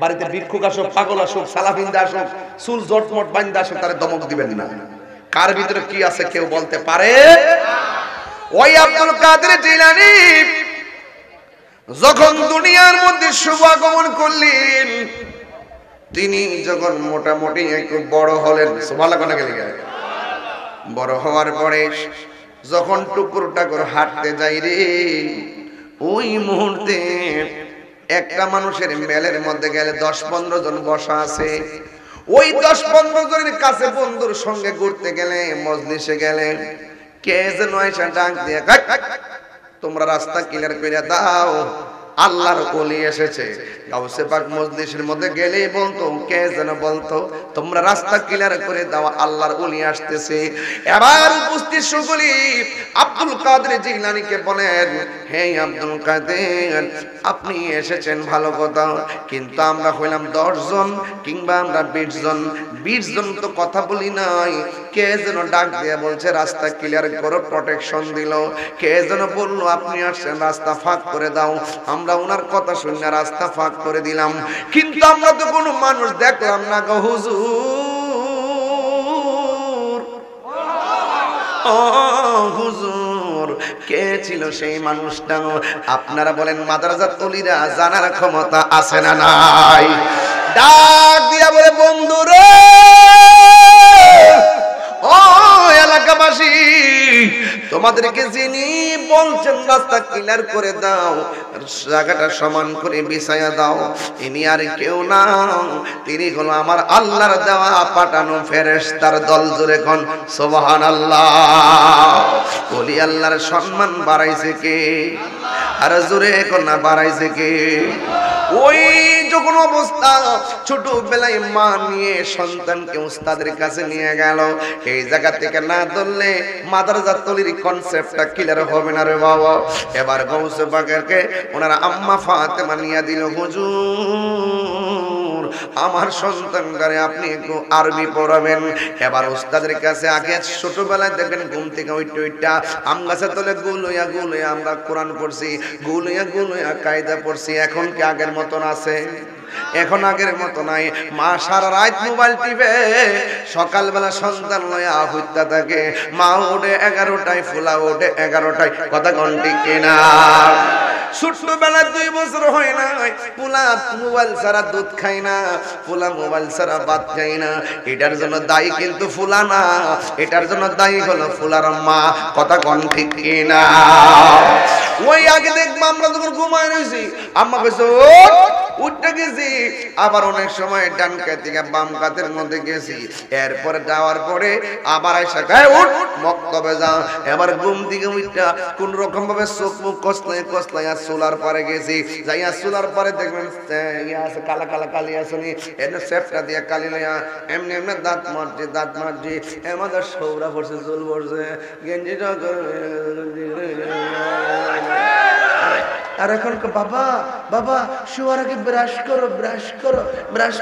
বাড়িতে ভিক্ষুক আসুক, পাগল আসুক, সালাফিন্দা আসুক, চুল জটমট বান্দা আসুক, তারে দমক দিবেন না। কার ভিতরে কি আছে কেউ বলতে পারে। ওই আব্দুল কাদের জিলানী যখন দুনিয়ার মধ্যে শুভ আগমন করলেন, তিনি যখন মোটামুটি একটু বড় হলেন, সুবহানাল্লাহ কোন গেলে বড় হওয়ার পরে যখন টুকুর টাকুর হাঁটতে যাই রে, ওই মুহূর্তে একটা মানুষের মেলের মধ্যে গেলে 10-15 জন বসা আছে। ওই 10-15 জনের কাছে বন্ধুর সঙ্গে ঘুরতে গেলে, মজলিসে গেলে, কে যেন এসে ডাক দিয়ে, তোমরা রাস্তা ক্লিয়ার করে দাও, আল্লাহর ওলি এসেছে। গাউসে পাক মজলিসের মধ্যে গেলেই বলতো, কে যেন বলতো, তোমরা রাস্তা ক্লিয়ার করে দাও, আল্লাহর ওলি আসতেছে। এবার উপস্থিত সকলে আব্দুল কাদের জিলানীকে বলেন, হে আব্দুল কাদের, আপনি এসেছেন ভালো কথা, কিন্তু আমরা হইলাম 10 জন কিংবা আমরা 20 জন। 20 জন তো কথা বলি নাই, কে যেন ডাক দিয়ে বলছে রাস্তা ক্লিয়ার করো, প্রোটেকশন দিল। কে যেন বললো আপনি আসছেন, রাস্তা ফাঁক করে দাও। আমরা ওনার কথা শুনে রাস্তা ফাঁক করে দিলাম, কিন্তু আমরা তো কোনো মানুষ দেখলাম না গো হুজুর। ও হুজুর, কে ছিল সেই মানুষটা? আপনারা বলেন মাদ্রাসার ওলিরা জানার ক্ষমতা আছে না নাই? ডাক দিয়া বলে, বন্ধুরে, ও এলাকাবাসী, তোমাদেরকে যিনি বলছেন রাস্তা ক্লিয়ার করে দাও, জায়গাটা সমান করে বিছায়া দাও, ইনি আর কেউ না, তিনি হলো আমার আল্লাহর দেওয়া পাঠানো ফেরেশতার দল। জোরে কোন সুবহানাল্লাহ। ওলি আল্লাহর সম্মান বাড়াইছে কে? আর জোরে কোন না বাড়াইছে কে? ওই যখন অবস্থা, ছোটবেলায় মা নিয়ে সন্তানকে উস্তাদের কাছে নিয়ে গেল, এই জায়গা থেকে না ধরলে মাদ্রাসার তলির কনসেপ্টটা ক্লিয়ার হবে না রে বাবা। এবার গাউসে পাকেরকে ওনারা আম্মা ফাতেমা নিয়ে দিল, হুজুর আমার সন্তানকে আপনি একটু আরবি পড়াবেন। এবার উস্তাদের কাছে আগে ছোটবেলায় দেখবেন ঘুম থেকে ওইটা আম গাছের তলে গুলইয়া আমরা কোরআন পড়ছি, গুলইয়া কায়দা পড়ছি। এখন কি আগের মতন আছে? এখন আগের মতো নাই। মা সারা রাত মোবাইল টিপে, সকালবেলা সন্তান লয়া হইতা থাকে। মা ওঠে 11টায়, ফুলা ওঠে 11টায়, কথা কোন ঠিক কিনা? ছোট্টবেলায় 2 বছর হয় না, পোলা মোবাইল ছাড়া দুধ খায় না, পোলা মোবাইল ছাড়া ভাত খায় না। এটার জন্য দায়ী কিন্তু ফুলা না, এটার জন্য দায়ী হলো ফুলার মা। কথা কোন ঠিক কিনা? ওই আগে দেখবো আমরা যখন ঘুমায় রয়েছি, আম্মা কইছে উঠতে গেছি, আবার অনেক সময় ডান কাত থেকে বাম কাতের মধ্যে গেছি, এরপরে যাওয়ার পরে আবার এসে গায়ে উঠ মক্তবে যা। এবার ঘুম থেকে উঠটা কোন রকম ভাবে চোখ মুখ কসলাই কসলাই আর চুলার পরে গেছি, যাইয়া চুলার পরে দেখবেন ইয়া আছে কালা কালা কালি আছে নি, এনে সেপটা দিয়ে কালি লইয়া এমনি এমনি দাঁত মারছি আমাদের সৌরা পড়ছে, চুল পড়ছে, গেঞ্জিটা আর এখন বাবা বাবা শোয়ার আগে ব্রাশ করো, ব্রাশ করো, ব্রাশ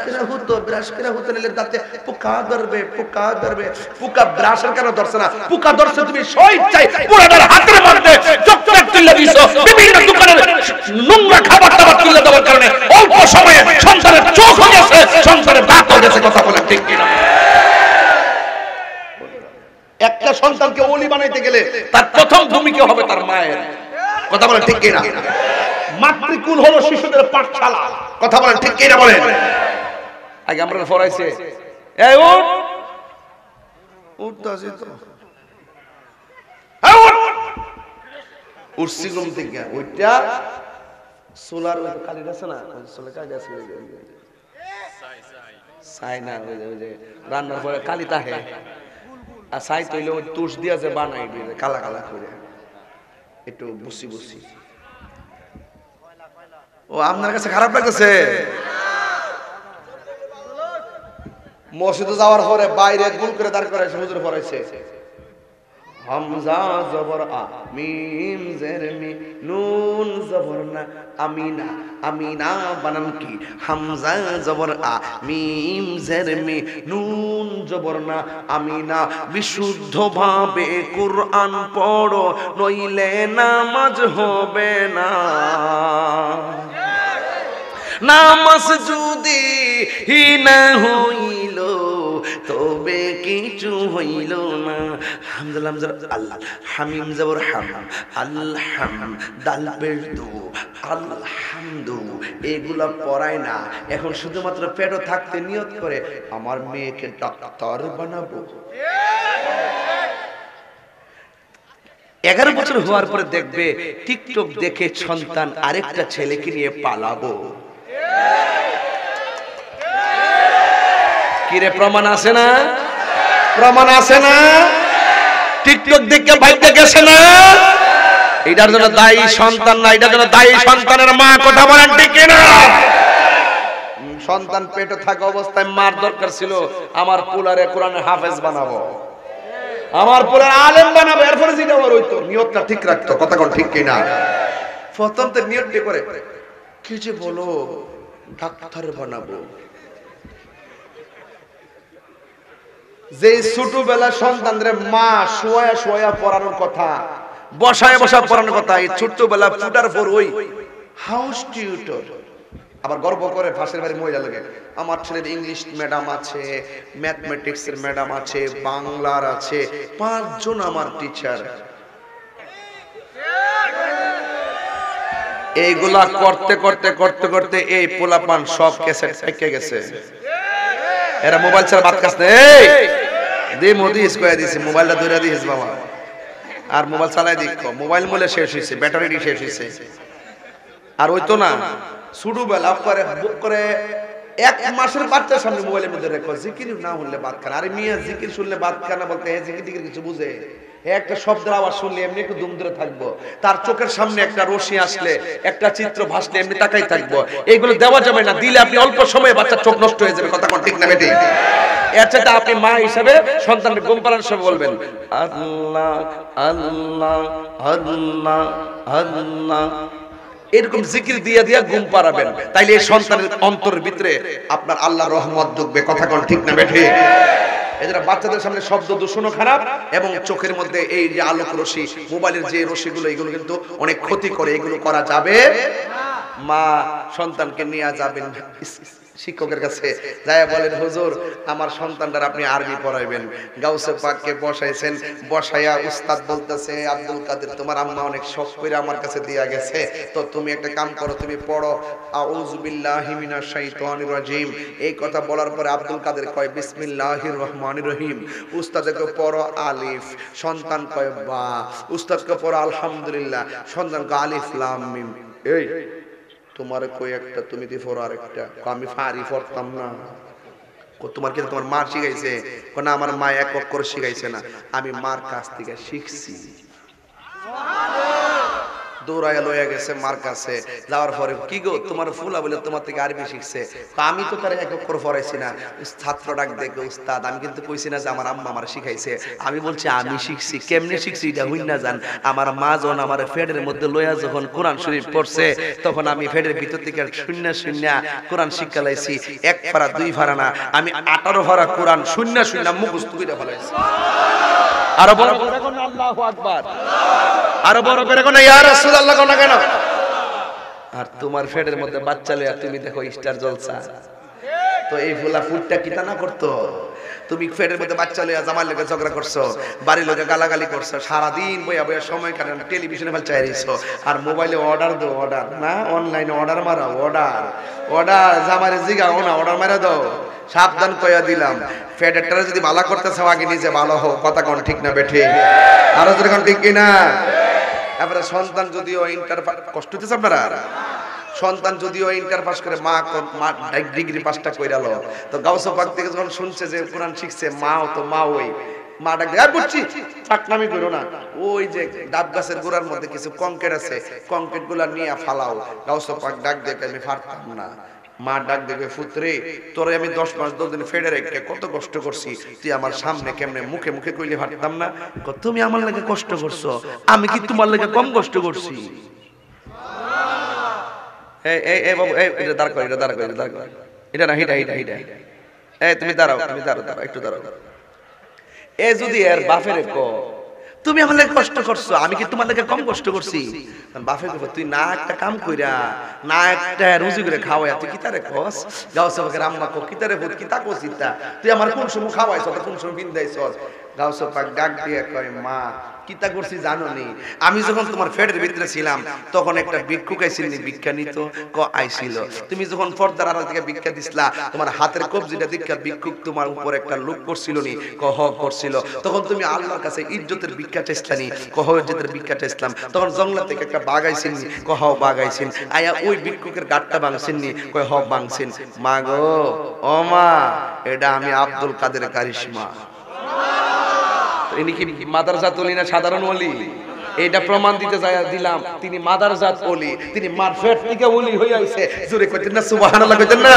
করে হতো নিলে দাঁতে পোকা ধরবে, পোকা ধরবে। পোকা ব্রাশের কেন ধরছে না? পোকা ধরছে তুমি স্বেচ্ছায় পোড়াটার হাতের মধ্যে চকচক তুলে দিছো, বিভিন্ন দোকানের নোংরা খাবার দাবার তুলে দেওয়ার কারণে অল্প সময়ে সংসারের চোখ হয়ে গেছে, সংসারের দাঁত হয়ে গেছে। কথা বলে ঠিক কিনা? একটা সন্তানকে ওলি বানাইতে গেলে তার প্রথম ভূমিকা হবে তার মায়ের। কথা বলেন ঠিক কিনা? মাতৃকুল হলো শিশুদের পাঠশালা। কথা বলেন ঠিক কিনা? বলেন। আগে আমরা পড়াইছে এই উঠ উঠতাছি তো, এই উঠ উঠছি ঘুম থেকে, ওইটা সোলার ওই কালি আছে না, সোলার কালি আছে সাই না, ওই যে রান্নার পরে কালি তাহে আর সাই তৈলে ওই তুষ দিয়া যে বানাই দিয়ে কালা কালা করে একটু বুসি বুসি। ও আপনার কাছে খারাপ লাগতেছে? মসজিদে যাওয়ার পরে বাইরে গুল করে দাঁড় করাইছে, হুজুর পড়াইছে হামজা জবর আ মিম জের মি নুন জবর না আমিনা, আমিনা বানান কি? হামজা জবর আ মিম জের মি নুন জবর না আমিনা। বিশুদ্ধ ভাবে কুরআন পড়ো, নইলে নামাজ হবে না। নামাজ যদি না হইল তবে কিছু হইল না। হামজা আল্লাহ, হামিম জবর হাম, আলহাম দাল পেশ দু আলহামদু, এগুলা পড়ায় না। এখন শুধুমাত্র পেটও থাকতে নিয়ত করে আমার মেয়েকে ডাক্তার বানাবো। 11 বছর হওয়ার পরে দেখবে টিকটক দেখে সন্তান আরেকটা ছেলেকে নিয়ে পালাবো। কিরে প্রমাণ আছে না? প্রমাণ আছে না? টিকটক দেখে ভাইতে গেছে না? এটার জন্য দায়ী সন্তান না, এটার জন্য দায়ী সন্তানের মা। কথা বলেন ঠিক না? সন্তান পেটে থাকা অবস্থায় মার দরকার ছিল আমার পোলারে কোরআনের হাফেজ বানাবো, আমার পোলার আলেম বানাবো। এরপরে যেটা ওর হইতো নিয়তটা ঠিক রাখতো। কথা কোন ঠিক কিনা? প্রথম তো নিয়তটি করে কি যে বলো ডাক্তার বানাবো। যে ছোটবেলা সন্তানদের মা শোয়া শোয়া পড়ানোর কথা, বসায় বসা পড়ানোর কথা, এই ছোটবেলা ফুটার পর ওই হাউস টিউটর আবার গর্ব করে পাশের বাড়ি মহিলা লাগে আমার ছেলের ইংলিশ ম্যাডাম আছে, ম্যাথমেটিক্স এর ম্যাডাম আছে, বাংলার আছে, 5 জন আমার টিচার। এইগুলা করতে করতে করতে করতে এই পোলাপান সব ক্যাসেট থেকে গেছে। এরা মোবাইল ছাড়া ভাত খাস না। এই দে মোদি স্কয়ার দিছে, মোবাইলটা ধরে দিস বাবা, আর মোবাইল চালাই দেখো। মোবাইল মূল্য শেষ হইছে, ব্যাটারি শেষ হইছে। আর ওই তো না ছোটবেলা করে 1 মাসের বাচ্চার সামনে মোবাইলের মধ্যে রেখো, জিকির না হলে ভাত খানা। আরে মিয়া জিকির শুনলে ভাত খানা বলতে জিকির টিকির কিছু বুঝে? একটা শব্দের আওয়াজ শুনলে এমনি একটু দুম ধরে থাকবো, তার চোখের সামনে একটা রশি আসলে একটা চিত্র ভাসলে এমনি তাকাই থাকবো। এইগুলো দেওয়া যাবে না, দিলে আপনি অল্প সময়ে বাচ্চার চোখ নষ্ট হয়ে যাবে। কথা কোন ঠিক না বেটি? এর চাইতে আপনি মা হিসেবে সন্তানকে ঘুম পাড়ানোর সময় বলবেন আল্লাহ আল্লাহ আল্লাহ আল্লাহ, এরকম জিকির দিয়ে দিয়া ঘুম পাড়াবেন। তাইলে এই সন্তানের অন্তরের ভিতরে আপনার আল্লাহর রহমত ঢুকবে। কথা কোন ঠিক না বেটি? এজন্য বাচ্চাদের সামনে শব্দ দূষণও খারাপ, এবং চোখের মধ্যে এই যে আলোক রশ্মি, মোবাইলের যে রশ্মিগুলো, এগুলো কিন্তু অনেক ক্ষতি করে। এগুলো করা যাবে না। মা সন্তানকে নিয়ে যাবেন শিক্ষকের কাছে যায় বলেন, হুজুর আমার সন্তানটার আপনি আরবি পড়াইবেন। গাউসে পাককে বসাইছেন, বসাইয়া উস্তাদ বলতেছে, আব্দুল কাদের তোমার আম্মা অনেক শখ করে আমার কাছে দিয়া গেছে, তো তুমি একটা কাম করো, তুমি পড়ো আউযু বিল্লাহি মিনাশ শাইতানির রাজিম। এই কথা বলার পরে আব্দুল কাদের কয় বিসমিল্লাহির রহমানির রহিম। উস্তাদকে পড়ো আলিফ, সন্তান কয় বা। উস্তাদকে পড়ো আলহামদুলিল্লাহ, সন্তান কয় আলিফ লাম মিম। এই তোমার কই একটা, তুমি দি পড়ো আরেকটা। আমি ফারি পড়তাম না। তোমার কি তোমার মা শিখাইছে? না, আমার মা এক অক্ষর শিখাইছে না, আমি মার কাছ থেকে শিখছি। দৌড়ায় লইয়া গেছে মার কাছে, যাওয়ার পরে কি গো তোমার ফুলা বলে তোমার থেকে আরবি শিখছে। আমি তো তার এক অক্ষর পড়াইছি না। ছাত্র ডাক দেখে, উস্তাদ আমি কিন্তু কইছি না যে আমার আম্মা আমার শিখাইছে, আমি বলছি আমি শিখছি। কেমনে শিখছি এটা হইন না জান, আমার মা যখন আমার ফেডের মধ্যে লইয়া যখন কোরআন শরীফ পড়ছে, তখন আমি ফেডের ভিতর থেকে শূন্য শূন্য কোরআন শিক্ষা লাইছি। এক পারা দুই পারা না, আমি 18 পারা কোরআন শূন্য শূন্য মুখস্থ করে ফেলাইছি। আরো বড় করে কোন আল্লাহু আকবার, আরো বড় করে কোন ইয়া রাসূলুল্লাহ কোন কেন? আর তোমার ফেডের মধ্যে বাচ্চা লইয়া তুমি দেখো স্টার জলসা। তো এই ফুলা ফুটটা কিটা না করতো? তুমি ফেডের মধ্যে বাচ্চা লইয়া জামাই লোকে ঝগড়া করছো, বাড়ির লোকে গালাগালি করছো, সারাদিন বইয়া বইয়া সময় কাটান, টেলিভিশনে ফেল চাইছো, আর মোবাইলে অর্ডার দাও, অর্ডার না অনলাইনে অর্ডার মারা, অর্ডার অর্ডার জামারে জিগাও না, অর্ডার মারা দাও। সাবধান কইয়া দিলাম, ফেডেরটা যদি ভালো করতে চাও আগে নিজে ভালো হও। কথা কোন ঠিক না বেঠি? আরো যদি কোন ঠিক কিনা? এবারে সন্তান যদিও ইন্টার কষ্ট হচ্ছে আপনারা, সন্তান যদিও ইন্টার পাস করে, মা ডিগ্রি পাসটা কইরালো, তো গাউস পাক থেকে যখন শুনছে যে কোরআন শিখছে, মাও তো মা ওই মা ডাক দেয়, বুঝছি পাকনামি করো না, ওই যে ডাব গাছের গোড়ার মধ্যে কিছু কংক্রিট আছে, কংক্রিট গুলা নিয়ে ফালাও। গাউস পাক ডাক দেখে আমি পারতাম না। মা ডাক দেবে, পুত্রে তোরে আমি 10 মাস 10 দিন ফেডে রেখে কত কষ্ট করছি, তুই আমার সামনে কেমনে মুখে মুখে কইলে পারতাম না? তুমি আমার লাগে কষ্ট করছো, আমি কি তোমার লাগে কম কষ্ট করছি? এই বাবু, এটা দাঁড় কর, এটা দাঁড় কর, এটা দাঁড় কর, এটা না, এটা এটা এটা, এই তুমি দাঁড়াও, তুমি দাঁড়াও, একটু দাঁড়াও। এ যদি এর বাপের কো তুমি আমার লাগে কষ্ট করছো, আমি কি তোমার লাগে কম কষ্ট করছি? বাপে কইবো, তুই না একটা কাম কইরা, না একটা রুজি করে খাওয়ায়া তুই কি তারে কস? গাউস পাকের আম্মা কো কি তারে ভূত কি তা কইছিতা, তুই আমার কোন সময় খাওয়াইছ, কোন সময় বিন্দাইছস? গাউস পাক ডাক দিয়ে কয়, মা কিতা করছি জানো নি? আমি যখন তোমার ফেডের ভিতরে ছিলাম তখন একটা ভিক্ষুক আইছিল, ভিক্ষা নিত, ক আইছিল। তুমি যখন পর্দার আড়াল থেকে ভিক্ষা দিছলা, তোমার হাতের কবজিটা দীক্ষা ভিক্ষুক তোমার উপর একটা লোক করছিল নি, কহ করছিল। তখন তুমি আল্লাহর কাছে ইজ্জতের ভিক্ষা চাইছলানি, কহ ইজ্জতের ভিক্ষা চাইছিলাম। তখন জঙ্গলা থেকে একটা বাঘ আইছিল নি, কহ বাঘ আইছিল। আয়া ওই ভিক্ষুকের গাটটা ভাঙছেন নি, কয় হ ভাঙছেন। মা গো, ও মা, এটা আমি আব্দুল কাদের কারিশমা। ইনি কি মাদারজাত ওলি না সাধারণ ওলি? এটা প্রমাণ দিতে দিলাম তিনি মাদারজাত ওলি, তিনি মারফেট থেকে ওলি হয়ে আইছে। জোরে কইতেন না সুবহানাল্লাহ, কইতেন না?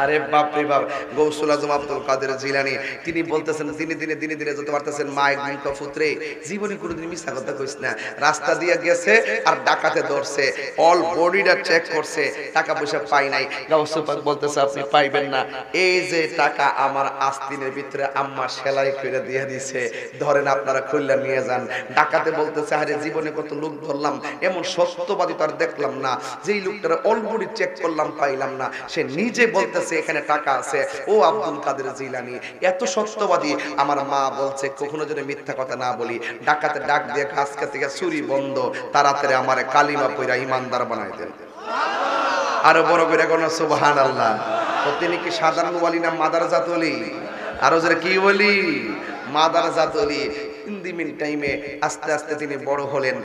আরে বাপ রে বাপ, গৌসুল আজম আব্দুল কাদের জিলানী তিনি বলতেছেন, দিনে দিনে দিনে দিনে যত পারতেছেন, মা একদিন কো, পুত্রে জীবনে কোনোদিন মিথ্যা কথা কইস না। রাস্তা দিয়ে গেছে আর ডাকাতে ধরছে, অল বডিটা চেক করছে, টাকা পয়সা পাই নাই। গাউসুল পাক বলতেছে, আপনি পাইবেন না, এই যে টাকা আমার আস্তিনের ভিতরে আম্মা সেলাই করে দিয়ে দিছে, ধরেন আপনারা খুললা নিয়ে যান। ডাকাতে বলতেছে, আরে জীবনে কত লোক ধরলাম, এমন সত্যবাদী তার দেখলাম না, যেই লোকটার অল বডি চেক করলাম পাইলাম না, সে নিজে বলতেছে এখানে টাকা আছে। ও আব্দুল কাদের জিলানী এত সত্যবাদী, আমার মা বলছে কখনো যদি মিথ্যা কথা না বলি। ডাকাতে ডাক দিয়ে, আজকে থেকে চুরি বন্ধ, তাড়াতাড়ি আমার কালিমা পয়রা ইমানদার বানাই দেন। আরো বড় করে কোন সুবহানাল্লাহ। তো তিনি কি সাধারণ ওলি না মাদারজাত ওলি? আরো যারা কি বলি, মাদারজাত ওলি। ইন্দিমিন টাইমে আস্তে আস্তে তিনি বড় হলেন,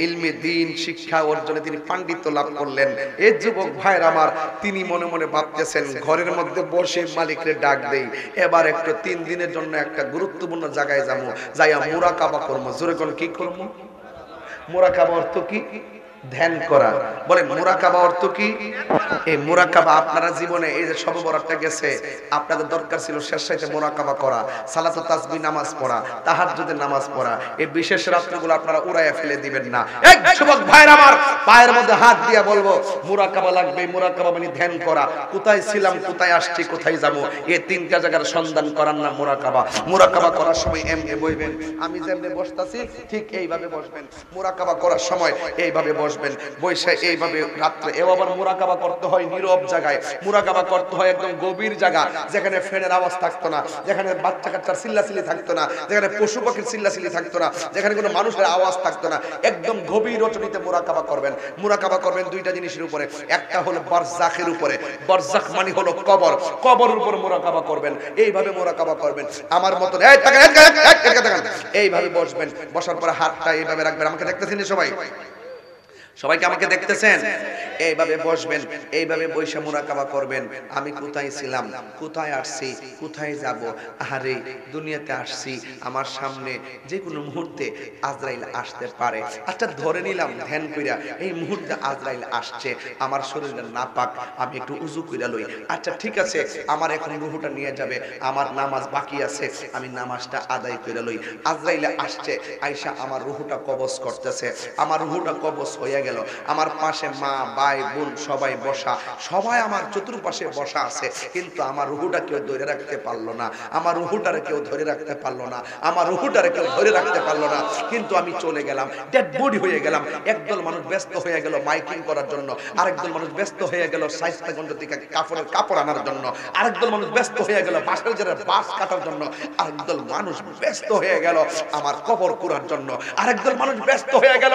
ইলমে দ্বীন শিক্ষা অর্জনে তিনি পাণ্ডিত্য লাভ করলেন। এই যুবক ভাইরা আমার, তিনি মনে মনে ভাবতেছেন, ঘরের মধ্যে বসে মালিকরে ডাক দেই, এবার একটু 3 দিনের জন্য একটা গুরুত্বপূর্ণ জায়গায় যাবো, যাইয়া মুরাকাবা করবো। জোরে কোন কি করবো? মুরাকাবা অর্থ কি? ধ্যান করা। বলেন মুরাকাবা অর্থ কি? এই মুরাকাবা আপনারা জীবনে এই যে শবে বরাতটা গেছে, আপনাদের দরকার ছিল শেষ রাতে মুরাকাবা করা, সালাতুত তাসবিহ নামাজ পড়া, তাহাজ্জুদের নামাজ পড়া। এই বিশেষ রাতগুলো আপনারা উড়াইয়া ফেলে দিবেন না। এক যুবক ভাইরা আমার, পায়ের মধ্যে হাত দিয়া বলবো, মুরাকাবা লাগবে। মুরাকাবা মানে ধ্যান করা। কোথায় ছিলাম, কোথায় আসছি, কোথায় যাবো, এই 3টা জায়গার সন্ধান করার নাম মুরাকাবা। মুরাকাবা করার সময় এমনি বসবেন, আমি যেমনি বসতাছি ঠিক এইভাবে বসবেন। মুরাকাবা করার সময় এইভাবে বসবেন। বসবেন, বসে এইভাবে রাত্রে এও আবার মুরাকাবা করতে হয় নীরব জায়গায়, মুরাকাবা করতে হয় একদম গভীর জায়গা, যেখানে ফ্যানের আওয়াজ থাকতো না, যেখানে বাচ্চা কাচ্চার চিল্লাচিল্লি থাকতো না, যেখানে পশু পাখির চিল্লাচিল্লি থাকতো না, যেখানে কোনো মানুষের আওয়াজ থাকতো না, একদম গভীর রজনীতে মুরাকাবা করবেন। মুরাকাবা করবেন দুইটা জিনিসের উপরে, একটা হলো বারজাখের উপরে, বারজাখ মানে হলো কবর, কবরের উপর মুরাকাবা করবেন। এইভাবে মুরাকাবা করবেন আমার মত, এইভাবে বসবেন, বসার পরে হাতটা এইভাবে রাখবেন। আমাকে দেখতেছেন সবাই? সবাইকে আমাকে দেখতেছেন? এইভাবে বসবেন, এইভাবে বসে মুরাকাবা করবেন। আমি কোথায় ছিলাম, কোথায় আসছি, কোথায় যাব? আরে দুনিয়াতে আসছি, আমার সামনে যে কোনো মুহূর্তে আজরাইল আসতে পারে। আচ্ছা ধরে নিলাম ধ্যান কইরা এই মুহূর্তে আজরাইল আসছে, আমার শরীরটা নাপাক, আমি একটু উযু কইরা লই। আচ্ছা ঠিক আছে, আমার এখন রূহটা নিয়ে যাবে, আমার নামাজ বাকি আছে, আমি নামাজটা আদায় কইরা লই। আজরাইল আসছে, আয়েশা আমার রূহটা কবজ করতেছে, আমার রূহটা কবজ হয়ে গেল। আমার পাশে মা, ভাই, বোন সবাই বসা, সবাই আমার চতুর্পাশে বসা আছে, কিন্তু আমার রূহটা কেউ ধরে রাখতে পারলো না, আমার রূহটারে কেউ ধরে রাখতে পারলো না, আমার রূহটারে কেউ ধরে রাখতে পারলো না। কিন্তু আমি চলে গেলাম, ডেড বডি হয়ে গেলাম। একদল মানুষ ব্যস্ত হয়ে গেল মাইকিং করার জন্য, আরেকদল মানুষ ব্যস্ত হয়ে গেল শায়েস্তাগঞ্জ থেকে কাপড় আনার জন্য, আরেকদল মানুষ ব্যস্ত হয়ে গেল বাঁশের জেরে বাঁশ কাটার জন্য, আরেকদল মানুষ ব্যস্ত হয়ে গেল আমার কবর কুড়ার জন্য, আরেকদল মানুষ ব্যস্ত হয়ে গেল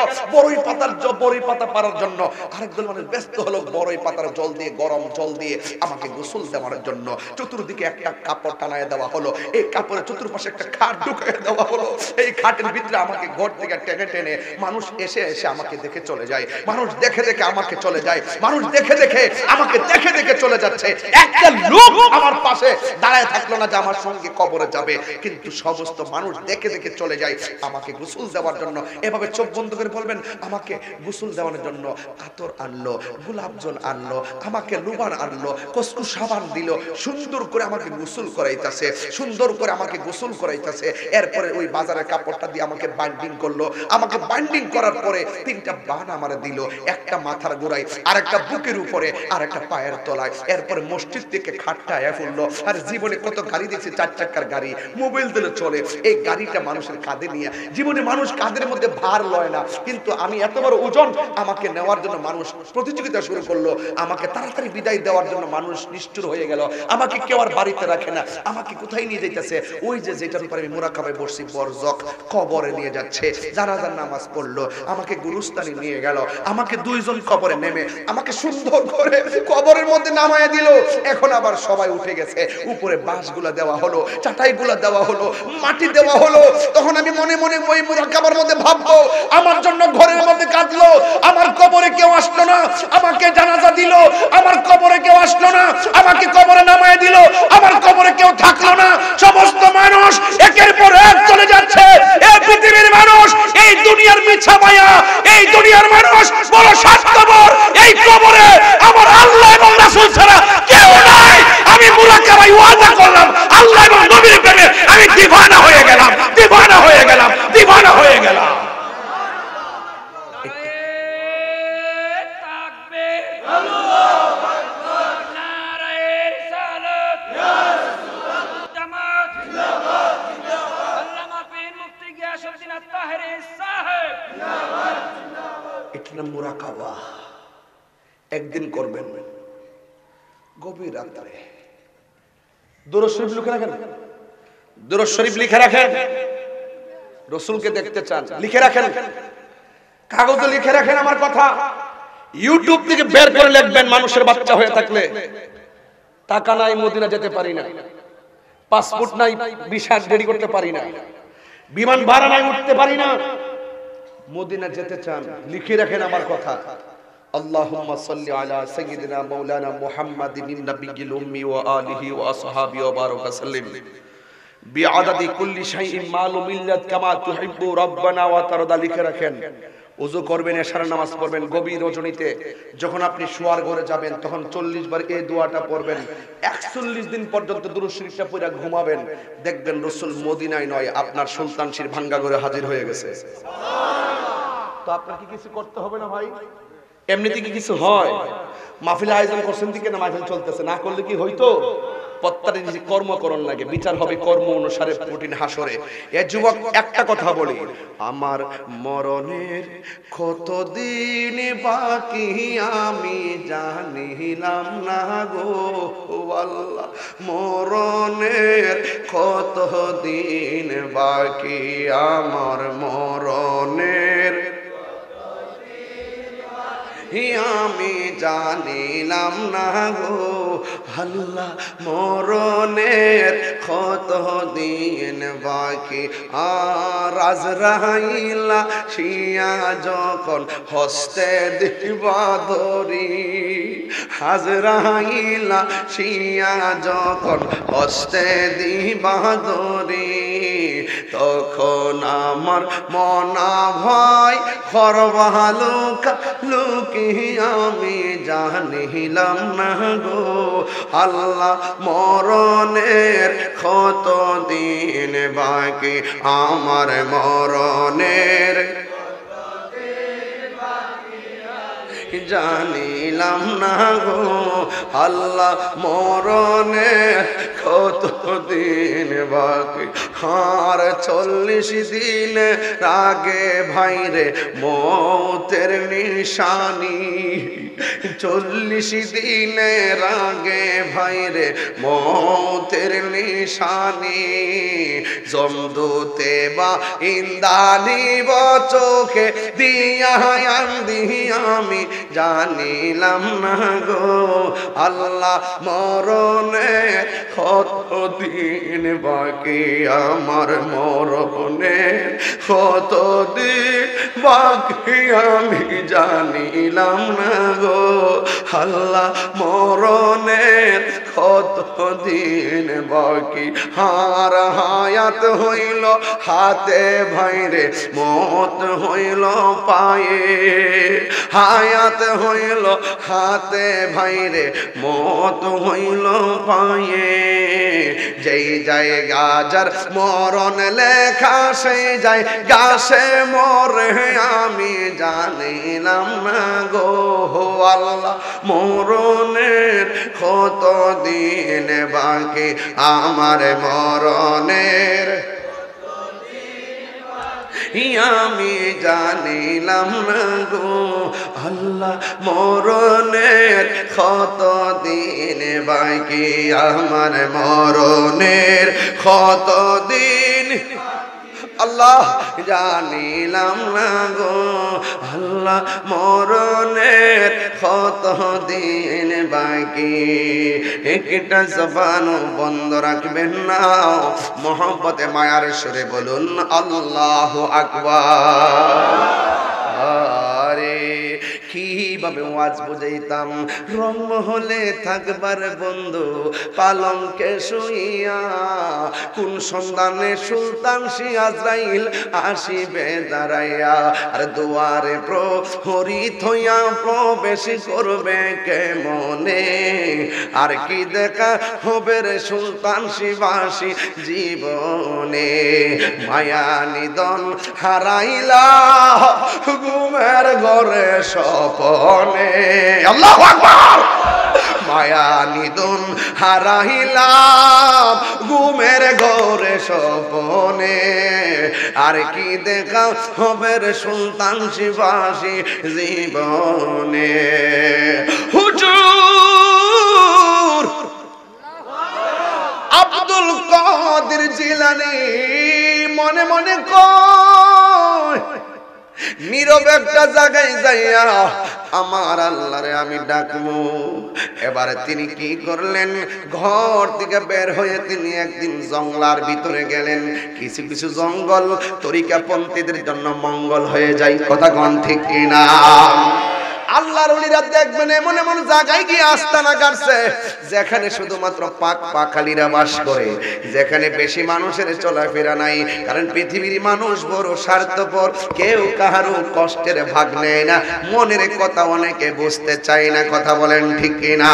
বড়ই পাতা পারার জন্য, আরেকদল মানুষ ব্যস্ত হলো বড়ই পাতার জল দিয়ে, গরম জল দিয়ে আমাকে গোসল দেওয়ার জন্য। চতুর্দিকে একটা কাপড় টানায় দেওয়া হলো, এই কাপড়ের চতুর্পাশে একটা খাট ঢুকিয়ে দেওয়া হলো, এই খাটের ভিতরে আমাকে ঘর থেকে টেনে টেনে মানুষ এসে এসে আমাকে দেখে চলে যায়, মানুষ দেখে দেখে আমাকে চলে যায়, মানুষ দেখে দেখে আমাকে দেখে দেখে চলে যাচ্ছে। একটা লোক আমার পাশে দাঁড়ায় থাকলো না যে আমার সঙ্গে কবরে যাবে, কিন্তু সমস্ত মানুষ দেখে দেখে চলে যায় আমাকে গোসল দেওয়ার জন্য। এভাবে চোখ বন্ধ করে বলবেন, আমাকে গোসল দেওয়ার জন্য আতর আনলো, গোলাপ জল আনলো, আমাকে লুবান আনলো, কসকু সাবান দিল, সুন্দর করে আমাকে গোসল করাইতেছে, সুন্দর করে আমাকে গোসল করাইতেছে। এরপরে ওই বাজারের কাপড়টা দিয়ে আমাকে বাইন্ডিং করলো, আমাকে বাইন্ডিং করার পরে তিনটা বান আমারে দিল, একটা মাথার গোড়ায়, আর একটা বুকের উপরে, আর একটা পায়ের তলায়। এরপরে মসজিদ থেকে খাটটা আয়া ফুললো। আর জীবনে কত গাড়ি দেখছি, 4 চাকার গাড়ি, মোবাইল দিলে চলে, এই গাড়িটা মানুষের কাঁধে নিয়ে, জীবনে মানুষ কাঁধের মধ্যে ভার লয় না, কিন্তু আমি এত বড় ওজন, আমাকে নেওয়ার জন্য মানুষ প্রতিযোগিতা শুরু করলো, আমাকে তাড়াতাড়ি বিদায় দেওয়ার জন্য মানুষ নিষ্ঠুর হয়ে গেল, আমাকে কেউ আর বাড়িতে রাখে না, আমাকে কোথায় নিয়ে যাইতেছে? ওই যে যেটার উপরে আমি মুরাকাবায় বসছি, বরজক, কবরে নিয়ে যাচ্ছে। জানাজার নামাজ পড়লো, আমাকে গুরুস্থানে নিয়ে গেল, আমাকে 2 জন কবরে নেমে আমাকে সুন্দর করে কবরের মধ্যে নামায় দিল। এখন আবার সবাই উঠে গেছে, উপরে বাঁশগুলা দেওয়া হলো, চাটাইগুলা দেওয়া হলো, মাটি দেওয়া হলো। তখন আমি মনে মনে ওই মুরাকাবার মধ্যে ভাববো, আমার জন্য ঘরের মধ্যে কাঁদলো, আমার কবরে কেউ আসলো না, আমাকে জানাজা দিল, আমার কবরে কেউ আসলো না, আমাকে কবরে নামায় দিল, আমার কবরে কেউ থাকলো না। সমস্ত মানুষ একের পর এক চলে যাচ্ছে। এই পৃথিবীর মানুষ, এই দুনিয়ার মিছা মায়া, এই দুনিয়ার মানুষ বড় স্বার্থপর। এই কবরে আমার আল্লাহ এবং রাসূল ছাড়া কেউ নাই। আমি মুরাকাবায় ওয়াদা করলাম, আল্লাহ এবং নবীর প্রেমে আমি দিওয়ানা হয়ে গেলাম, দিওয়ানা হয়ে গেলাম, দিওয়ানা হয়ে গেলাম। মুরাকাবা একদিন করবেন, গভীর রাত্রে। দুরূদ শরীফ লিখে রাখেন, দুরূদ শরীফ লিখে রাখেন। রাসূলকে দেখতে চান, লিখে রাখেন, কাগজে লিখে রাখেন আমার কথা। ইউটিউব থেকে বের করে লিখবেন, মানুষের বাচ্চা হয়ে থাকলে টাকা নাই, মদিনা যেতে পারি না, পাসপোর্ট নাই, ভিসা রেডি করতে পারি না, বিমান ভাড়া নাই, উঠতে পারি না, মদিনা যেতে চান, লিখে রাখেন আমার কথা। আল্লাহুম্মা সাল্লি আলা সাইয়্যিদিনা মাওলানা মুহাম্মাদিন নাবিয়্যিল উম্মি ওয়া আলিহি ওয়া আসহাবিহি ওয়া বারাকা সাল্লিম বিআদাদি কুল্লি শাইইন মালুম ইল্লাত কামা তুহিব্বু রাব্বানা ওয়া তারদা। লিখে রাখেন। ওযু করবেন, এশার নামাজ পড়বেন, গভীর রজনীতে যখন আপনি শোয়ার ঘরে যাবেন তখন 40 বার এই দোয়াটা পড়বেন। 41 দিন পর্যন্ত দুরূদ শরীফটা পড়ে ঘুমাবেন। দেখবেন রাসূল মদিনায় নয়, আপনার সুলতানশীর ভাঙ্গা ঘরে হাজির হয়ে গেছে। তো আপনার কি কিছু করতে হবে না ভাই? এমনিতে কি কিছু হয়? মাহফিল আয়োজন করছেন দিকে না মাহফিল চলতেছে, না করলে কি হইতো? প্রত্যেকটা জিনিস কর্ম করণ লাগে, বিচার হবে কর্ম অনুসারে কঠিন হাসরে। এ যুবক একটা কথা বলি, আমার মরণের কতদিন বাকি আমি জানিলাম না গো আল্লাহ, মরণের কতদিন বাকি আমার মরণের আমি জানিলাম না গো আল্লাহ, মরণের কতদিন বাকি। আর আজরাইলা শিয়া যখন হস্তে দিবা ধরি, আজরাইলা শিয়া যখন হস্তে দিবা ধরি, তখন আমার মনা ভয় করবা লুকা লুকি আমি জানিলাম না গো আল্লাহ, মরণের কতদিন বাকি আমার মরণের জানিলাম না গো আল্লাহ, মরণের কতদিন বাকি। আর 40 দিন আগে ভাইরে মৌতের নিশানি, 40 দিনের আগে ভাইরে মৌতের নিশানি, জমদূতে বা ইন্দানি চোখে দিয়া আমি জানিলাম না গো আল্লাহ, মরণের কতদিন বাকি আমার মরণের কতদিন বাকি আমি জানিলাম না গো আল্লাহ, মরণের কতদিন বাকি। আর হায়াত হইল হাতে ভাইরে মত হইল পায়ে, হায়াত হইল হাতে ভাইরে মত হইল পায়ে, যেই জায়গা যার মরণ লেখা সেই জায়গা সে মরে আমি জানিলাম না গো আল্লাহ, মরণের কতদিন বাকি আমার মরণের আমি জানিলাম না গো আল্লাহ, মরণের কতদিন বাকি আমার মরণের কতদিন আল্লাহ জানিলাম না গো আল্লাহ, মরণের কতদিন বাকি। একটা জবান বন্ধ রাখবেন না, মহব্বতে মায়ার সুরে বলুন আল্লাহু আকবার। আরে কিভাবে ওয়াজ বুঝাইতাম, রং হলে থাকবার বন্ধু পালঙ্কে শুইয়া, কোন সন্ধানে সুলতান সি আজরাইল আসিবে দাঁড়াইয়া, আর দুয়ারে প্রহরী থইয়া প্রবেশ করবে কেমনে, আর কি দেখা হবে রে সুলতান শিবাসী জীবনে, মায়া নিদন হারাইলা ঘুমের ঘরে স্বপনে, আল্লাহু আকবার, মায়া নিদন হারাইলাম ঘুমের ঘরে স্বপনে, আর কি দেখা হবে রে সুলতান শিবাসী জীবনে। হুজুর আব্দুল কাদের জিলানী মনে মনে কয়, নীরব একটা জায়গায় যাইয়া আমার আল্লাহরে আমি ডাকবো। এবারে তিনি কি করলেন, ঘর থেকে বের হয়ে তিনি একদিন জঙ্গলার ভিতরে গেলেন। কিছু কিছু জঙ্গল তরিকাপন্থীদের জন্য মঙ্গল হয়ে যায়, কথা কোন ঠিক কিনা? আল্লাহর ওলিরা দেখবেন এমন এমন জায়গায় গিয়ে আস্তানা গাড়ছে যেখানে শুধুমাত্র পাক পাখালিরা বাস করে, যেখানে বেশি মানুষের চলাফেরা নাই। কারণ পৃথিবীর মানুষ বড় স্বার্থপর, কেউ কাহারও কষ্টের ভাগ নেয় না, মনের কথা অনেকে বুঝতে চায় না, কথা বলেন ঠিক কিনা?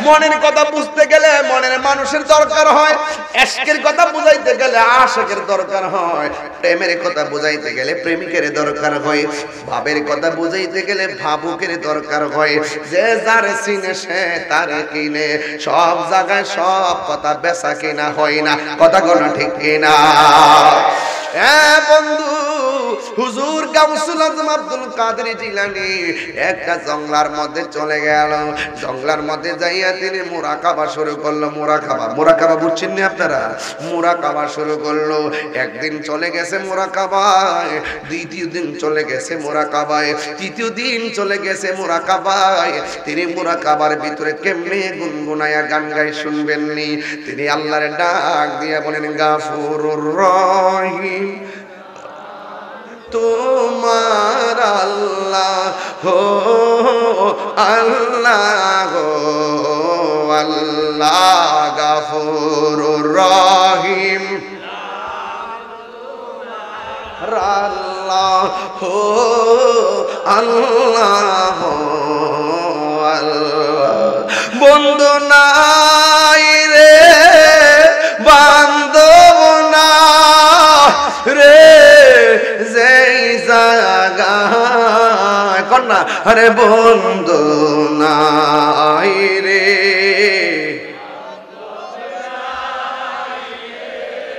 মনের কথা বুঝতে গেলে মনের মানুষের দরকার হয়, এশকের কথা বুঝাইতে গেলে আশিকের দরকার হয়, প্রেমের কথা বুঝাইতে গেলে প্রেমিকের দরকার হয়, ভাবের কথা বুঝাইতে গেলে গেলে ভাবুকের দরকার হয়, যে যার চিনে সে তারে কিনে। সব জায়গায় সব কথা বেচা কিনা হয় না, কথা কোনো ঠিক কিনা? হ্যাঁ বন্ধু, হুজুর গাউসুল আজম আব্দুল কাদের জিলানী একটা জঙ্গলার মধ্যে চলে গেল। জঙ্গলার মধ্যে যাইয়া তিনি মুরাকাবা শুরু করলো। মুরাকাবা বুঝছেন না আপনারা? মুরাকাবা শুরু করলো। একদিন চলে গেছে মুরাকাবায়, দ্বিতীয় দিন চলে গেছে মুরাকাবায়, তৃতীয় দিন চলে গেছে মুরাকাবায়। তিনি মুরাকাবার ভিতরে কেমনে গুনগুনায়া গান গাই শুনবেননি। তিনি আল্লাহর ডাক দিয়া বলেন, গাফুরুর রহিম তোমার আল্লাহ হো আল্লাহ হো আল্লাহ, গাফুরুর রহিম আল্লাহ হো আল্লাহ হো আল্লাহ। বন্ধু নাই রে বান্ধব না রে, যেই জায়গায় কন্যা আরে বন্ধু নাই রে,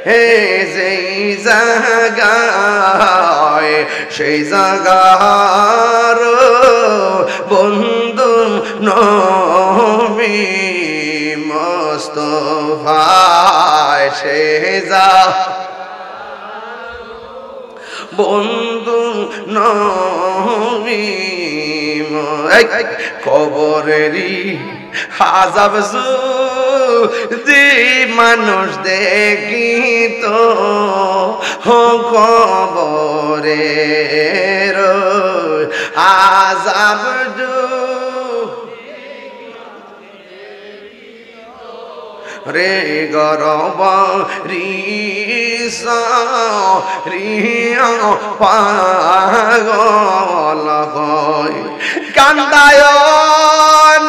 হে যেই জায়গায় সেই জায়গার বন্ধু নবী মুস্তাফা, সে যা বন্ধু নবী। কবরেরই আযাব যদি মানুষ দেখিত, কবরের আযাব রে গরব রিয়া পাগল হয়। কান্দায়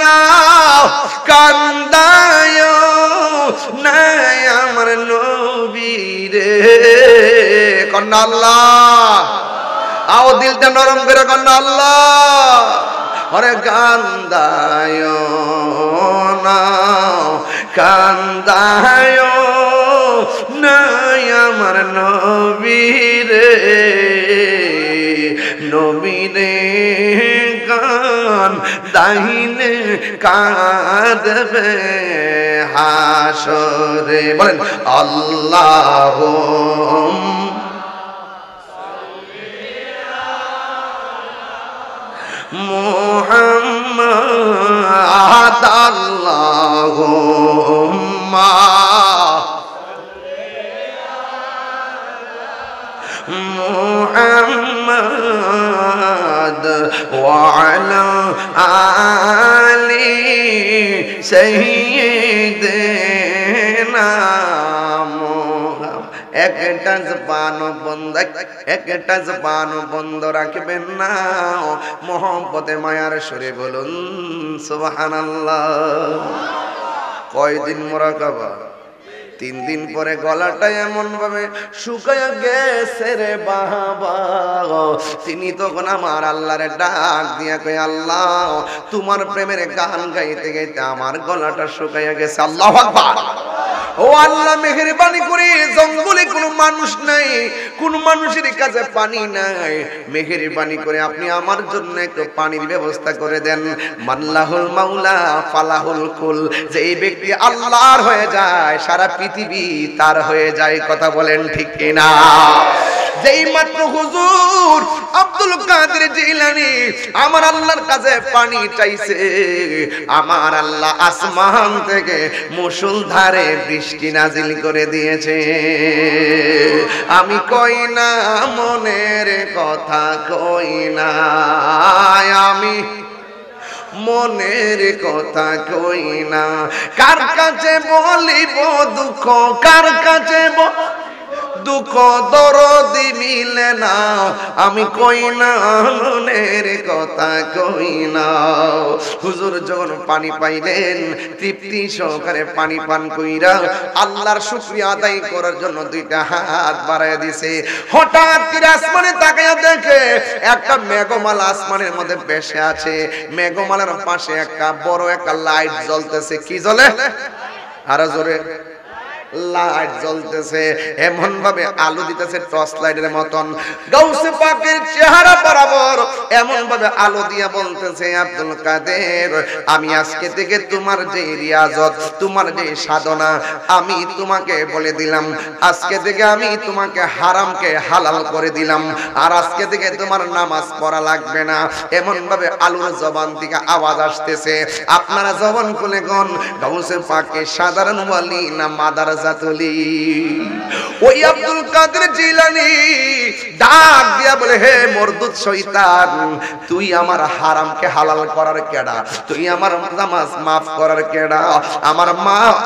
না কান্দায় না আমার নবী রে, কন্যা আল্লাহ আও দিলটা নরম করে কন্যা আল্লাহ। আরে কান্দায় না কান্দায় নাই আমার নবী রে, নবী রে কান দাহিনে কাঁদবে হাসরে। বলেন আল্লাহ মুহাম্মদ আল্লাহুম্মা মুহাম্মদ ওয়া আলা আলি সাইয়্যিদিনা। একটা জবান বন্ধ রাখবেন না, মোহাম্মতে মায়ার সুরে বলুন সুবহানাল্লাহ। কয়দিন মুরাকাবা? 3 দিন পরে গলাটা এমন ভাবে শুকায়া গেছে রে বাবা। তিনি তখন আমার আল্লাহরে ডাক দিয়া কয়, আল্লাহ তোমার প্রেমের গান গাইতে গাইতে আমার গলাটা শুকায়া গেছে। আল্লাহু আকবার। ও আল্লাহ মেহেরবানি করে, জঙ্গলে কোনো মানুষ নাই, কোন মানুষের কাছে পানি নাই, মেহেরবানি করে আপনি আমার জন্য একটু পানির ব্যবস্থা করে দেন। মাল্লাহুল মাওলা ফালাহুল কুল, যে এই ব্যক্তি আল্লাহর হয়ে যায় সারা পৃথিবী তার হয়ে যায়। কথা বলেন ঠিক কিনা? যেই মাত্র হুজুর আব্দুল কাদের জিলানী আমার আল্লাহর কাছে পানি চাইছে, আমার আল্লাহ আসমান থেকে মুষলধারে বৃষ্টি নাজিল করে দিয়েছে। আমি কই না মনের কথা কই না, আমি মনের কথা কই না, কার কাছে বলিব দুঃখ, কার কাছে দুঃখ দরদি মিলে না, আমি কই না মনের কথা কই না। হুজুর যখন পানি পাইলেন তৃপ্তি সহকারে পানি পান কইরা আল্লাহর শুকরিয়া আদায় করার জন্য দুইটা হাত বাড়ায় দিছে। হঠাৎ করে আসমানে তাকায়া দেখে একটা মেঘমালা আসমানের মধ্যে ভেসে আছে। মেঘমালার পাশে একটা বড় একটা লাইট জ্বলতেছে। কি জ্বলে? আরো জোরে। লাইট জ্বলতেছে, এমন ভাবে আলো দিতেছে টর্চ লাইটের মতন। গাউসে পাকের চেহারা বরাবর এমন ভাবে আলো দিয়া বলতেছে, আব্দুল কাদের, আমি আজকে থেকে তোমার যে রিয়াজত, তোমার যে সাধনা, আমি তোমাকে বলে দিলাম। আজকে থেকে আমি তোমাকে হারামকে হালাল করে দিলাম, আর আজকে থেকে তোমার নামাজ পড়া লাগবে না। এমন ভাবে আলোর জবান থেকে আওয়াজ আসতেছে। আপনারা জবান খুলে গন, গাউসে পাকে সাধারণ ওয়ালি না মাদার জাতুলি? ওই আব্দুল কাদের জিলানী ডাক দিয়া বলে, হে মরদুদ শয়তান, তুই আমার হারামকে হালাল করার কেডা? তুই আমার নামাজ মাফ করার কেডা?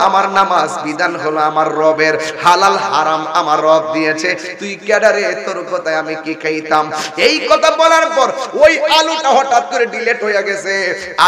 আমার নামাজ বিধান হলো আমার রবের, হালাল হারাম আমার রব দিয়েছে, তুই কেডা রে? তোর কথায় আমি কি খাইতাম? এই কথা বলার পর ওই আলোটা হঠাৎ করে ডিলেট হয়ে গেছে।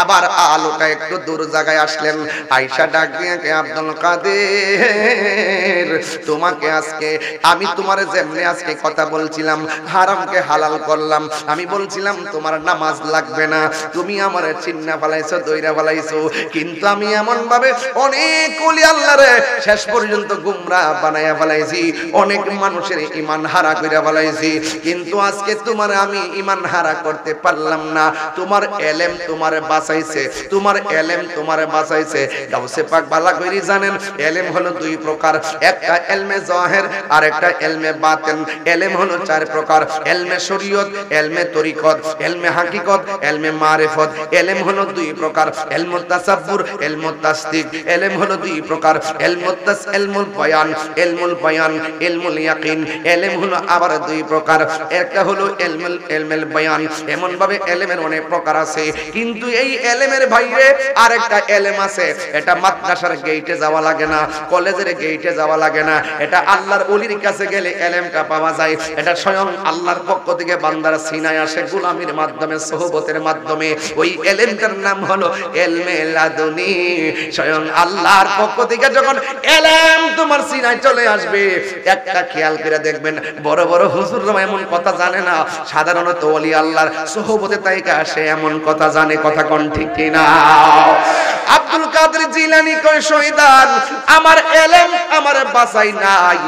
আবার আলোটা একটু দূর জায়গায় আসলেন। আয়েশা ডাক দিয়ে, আব্দুল কাদের, তোমাকে আজকে আমি তোমার যেমনি আজকে কথা বলছিলাম, হারামকে হালাল করলাম, আমি বলছিলাম তোমার নামাজ লাগবে না, তুমি আমার চিন্না ফেলাইছো, দইরা ফেলাইছো, কিন্তু আমি এমন ভাবে অনেক ওলি আল্লাহরে শেষ পর্যন্ত গুমরাহ বানায়া ফেলাইছি, অনেক মানুষের ঈমান হারা কইরা ফেলাইছি, কিন্তু আজকে তোমার আমি ঈমান হারা করতে পারলাম না। তোমার এলেম তোমারে বাঁচাইছে, তোমার এলেম তোমারে বাঁচাইছে। গাউসে পাক ভালো কইরি জানেন, এলেম হলো দুই প্রকার, একটা এলমে জাহির আর একটা এলমে বাতিন। এলেম হলো চার প্রকার, এলমে শরীয়ত, এলমে তরিকত, এলমে হাকিকত, এলমে মারিফত। এলেম হলো দুই প্রকার, এলমুত তাসাব্বুর, এলমুত তাসদিক। এলেম হলো দুই প্রকার, এলমুল বায়ান, এলমুল ইয়াকিন। এলেম হলো আবার দুই প্রকার, একটা হলো এলমুল বায়ান। এমন ভাবে এলেমের অনেক প্রকার আছে, কিন্তু এই এলেমের বাইরে আরেকটা এলেম আছে। এটা মাদ্রাসার গেটে যাওয়া লাগে না, কলেজের গেটে যাওয়া লাগে না, এটা আল্লাহর ওলির কাছে গেলে এলেমটা পাওয়া যায়। এটা স্বয়ং আল্লাহর পক্ষ থেকে বান্দার সিনায় আসে গোলামির মাধ্যমে, সোহবতের মাধ্যমে। ওই এলেমটার নাম হলো এলমে লাদুনি। স্বয়ং আল্লাহর পক্ষ থেকে যখন এলেম তোমার সিনায় চলে আসবে, একটা খেয়াল করে দেখবেন, বড় বড় হুজুররা এমন কথা জানে না, সাধারণত ওলি আল্লাহর সোহবতে তাইকা আসে এমন কথা জানে। কথা কোন ঠিক কিনা? আব্দুল কাদের জিলানী কয়, শয়তান, আমার এলেম আমার বাঁচাই নাই,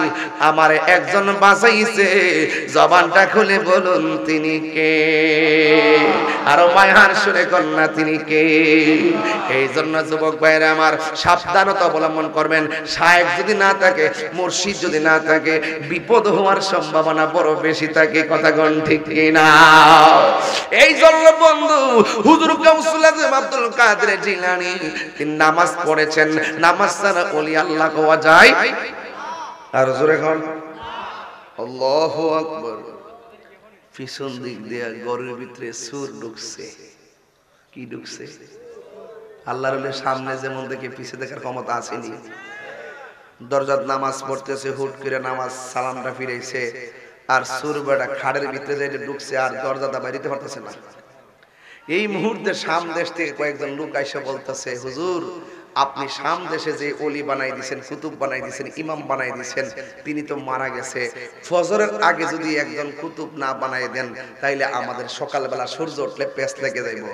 আমার একজন বাঁচাইছে। জবানটা খুলে বলুন তিনি কে? আরো মায়ার সুরে কন্যা তিনি কে? এই জন্য যুবক ভাইরা আমার, সাবধানতা অবলম্বন করবেন। শায়েখ যদি না থাকে, মুর্শিদ যদি না থাকে, বিপদ হওয়ার সম্ভাবনা বড় বেশি থাকে। কথা কোন ঠিক কিনা? এই জন্য বন্ধু, হুজুর গাউসুল আজম আব্দুল কাদের জিলানী তিনি নামাজ পড়েছেন। নামাজ ছাড়া ওলি আল্লাহ হওয়া যায়? আর জোরে কোন আল্লাহু আকবার। পিছন দিক দিয়ে ঘরের ভিতরে সুর ঢুকছে। কি ঢুকছে? আল্লাহর ওলি সামনে যেমন দেখে পিছে দেখার ক্ষমতা আসেনি। দরজাত নামাজ পড়তেছে, হুট করে নামাজ সালামটা ফিরাইছে, আর সুর বেটা খাড়ের ভিতরে যেটা ঢুকছে, আর দরজাটা বাইরিতে পারতেছে না। এই মুহূর্তে শাম দেশ থেকে কয়েকজন লোক আইসা বলতেছে, হুজুর, আপনি শাম দেশে যে ওলি বানাই দিয়েছেন, কুতুব বানাই দিয়েছেন, ইমাম বানাই দিয়েছেন, তিনি তো মারা গেছে। ফজরের আগে যদি একজন কুতুব না বানাই দেন, তাইলে আমাদের সকালবেলা সূর্য উঠলে পেঁচ লেগে যাইব।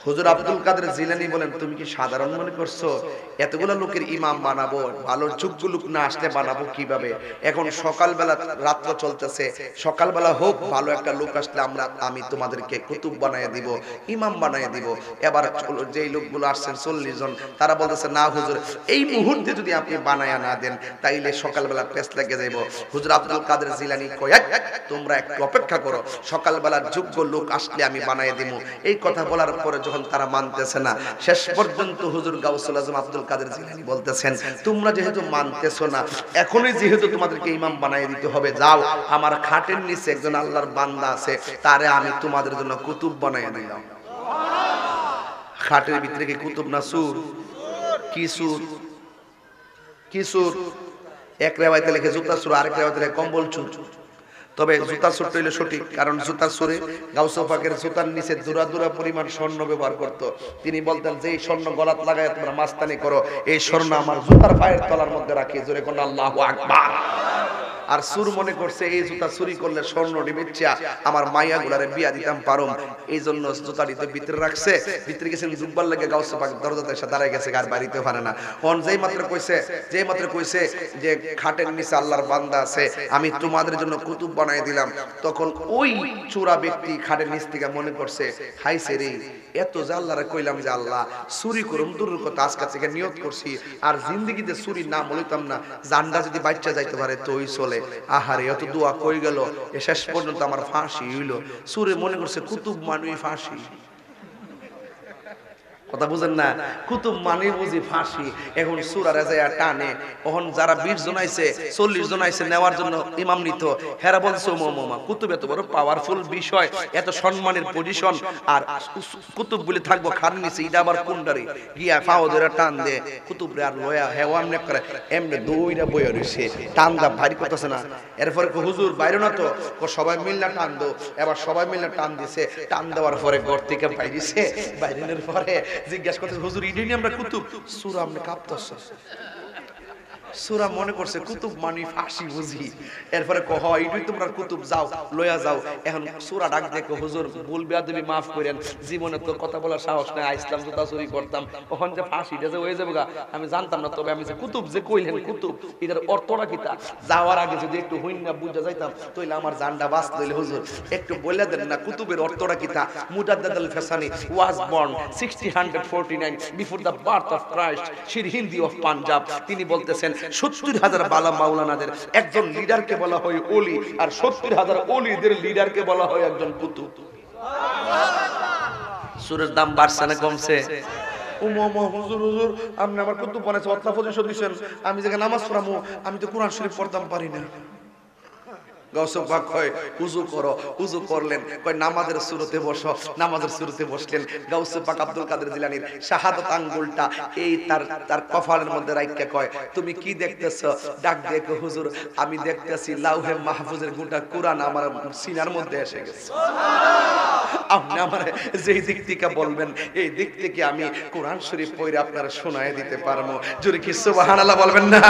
হুজুর আব্দুল কাদের জিলানী বলেন, তুমি কি সাধারণ মনে করছো? এতগুলো লোকের ইমাম বানাবো, ভালো যোগ্য লোক না আসলে বানাবো কিভাবে? এখন সকালবেলা, রাত্র চলতেছে, সকালবেলা হোক, ভালো একটা লোক আসলে আমি তোমাদেরকে কুতুব বানায় দিব, ইমাম বানায় দিব। এবার যেই লোকগুলো আসছেন 40 জন, তারা বলতেছে, না হুজুর, এই মুহূর্তে যদি আপনি বানায়া না দেন, তাইলে সকালবেলা পেঁচ লেগে যাইব। হুজুর আব্দুল কাদের জিলানী কয়, তোমরা একটু অপেক্ষা করো, সকালবেলার যোগ্য লোক আসলে আমি বানায় দিব। এই কথা বলার পরে যখন তারা মানতেছে না, শেষ পর্যন্ত হুজুর গাউসুল আজম আব্দুল কাদের জিলানী বলতেছেন, তোমরা যেহেতু মানতেছো না, এখনই যেহেতু তোমাদেরকে ইমাম বানায় দিতে হবে, যাও, আমার খাটের নিচে একজন আল্লাহর বান্দা আছে, তারে আমি তোমাদের জন্য কুতুব বানায় দিলাম। খাটের ভিতরে কি কুতুব না সুর? কি সুর? কি সুর? এক রেওয়ায়েতে লেখে জুতা সুর, আরেক রেওয়ায়েতে লেখে কম্বল চুর। তবে জুতা সুরটা হইলে সঠিক, কারণ জুতা সুরে গাউসে পাকের জুতার নিচে দুরা দুরা পরিমাণ স্বর্ণ ব্যবহার করত। তিনি বলতেন যে এই স্বর্ণ গলাত লাগায় তোমরা মাস্তানি করো, এই স্বর্ণ আমার জুতার পায়ের তলার মধ্যে রাখি। জোরে কোন আল্লাহু আকবার। আর সুর মনে করছে এই জুতা চুরি করলে স্বর্ণ ডিবেচ্ছা আমার মাইয়া গুলারে বিয়া দিতাম পারুম, এই জন্য জুতাটিতে ভিতরে রাখছে। ভিতরে গেছেন জুব্বার লাগে গাউসে পাক দরজাতে এসে দাঁড়ায় গেছে, আর বাড়িতে পারে না। কোন যেই মাত্র কইছে যে খাটের নিচে আল্লাহর বান্দা আছে, আমি তোমাদের জন্য কুতুব বানাই দিলাম, তখন ওই চোরা ব্যক্তি খাটের নিচ থেকে মনে করছে হাইছে রে, এত যে আল্লাহরে কইলাম যে আল্লাহ চুরি করুম দূরের কথা, আজকে থেকে নিয়ত করছি আর জিন্দেগিতে চুরি না বলিতাম না, জানটা যদি বাচ্চা যাইতে পারে তোই চলে। আহারে এত দোয়া কই গেল, শেষ পর্যন্ত আমার ফাঁসি হইল। সুরে মনে করছে কুতুব মানুষ ফাঁসি। কথা বুঝেন না, কুতুব মানে বুঝি ফাঁসি। এখন সুরারে যায় টানে, তখন যারা 20 জন আইছে 40 জন আইছে নেওয়ার জন্য ইমাম নিত, হেরা বলছে মোমা কুতুব এত বড় পাওয়ারফুল বিষয়, এত সম্মানের পজিশন, আর কুতুব বলে থাকবো খান নিচে, এটা আবার কোনটারে গিয়া পাও ধরে টান দে কুতুবরে আর লয়া হেওয়া এমনি করে এমনি দইরা বইয়া রইছে, টান দা ভারী করতেছে না। এরপরে হুজুর বাইরে না তো, সবাই মিলনা টান দো, এবার সবাই মিলনা টান দিছে। টান দেওয়ার পরে ঘর থেকে বাইরেছে, বাইরের পরে জিজ্ঞাসা করতে হুজুর ইডেনি আমরা কুতুব, সূরা আমরা কাঁপতাছে। সূরা মনে করছে কুতুব মানে ফাঁসি বুঝি। এরপরে কহ ইডুই তোমরা কুতুব, যাও লয়া যাও। এখন সূরা ডাক দেখো হুজুর ভুল বেয়াদবি মাফ করেন, জীবনে তো কথা বলার সাহস নাই, ইসলাম জুতা চুরি করতাম, ওখান যে ফাঁসিটা যে হয়ে যাবে গা আমি জানতাম না। তবে আমি যে কুতুব যে কইলেন কুতুব, এটার অর্থটা কি তা যাওয়ার আগে যদি একটু হইন না বুঝা যাইতাম তাইলে আমার জানটা বাঁচ লইলে হুজুর একটু বলে দেন না কুতুবের অর্থটা কি তা। মুজাদ্দিদ আল ফাসানি was born 1649 before the birth of Christ, Shir Hindi of Punjab। তিনি বলতেছেন 70,000 বালা মাওলানাদের একজন লিডারকে বলা হয় ওলি, আর 70,000 ওলিদের লিডারকে বলা হয় একজন কুতুব। সুরের দাম বাড়ছে না কমছে? হুজুর আপনি আমার কুতুব বানাইছে, অতলা পজিশন দিছেন, আমি যেখানে নামাজ পড়ামু আমি তো কোরআন শরীফ পড়তাম পারি না। গাউসে পাক কয় উযু করো, উযু করলেন, কয় নামাজের সুরতে বসো, নামাজের সুরতে বসলেন। গাউসে পাক আব্দুল কাদের জিলানীর শাহাদাত আঙ্গুলটা এই তার কপালের মধ্যে রাইখা কয় তুমি কি দেখতেছো? ডাক দেখো হুজুর আমি দেখতেছি লাউহে মাহফুজের গোটা কোরআন আমার সিনার মধ্যে এসে গেছে। আপনি আমার যেই দিক থেকে বলবেন এই দিক থেকে আমি কোরআন শরীফ পড়ে আপনারা শোনায় দিতে পারবো। জোরে কি সুবহানাল্লাহ বলবেন না?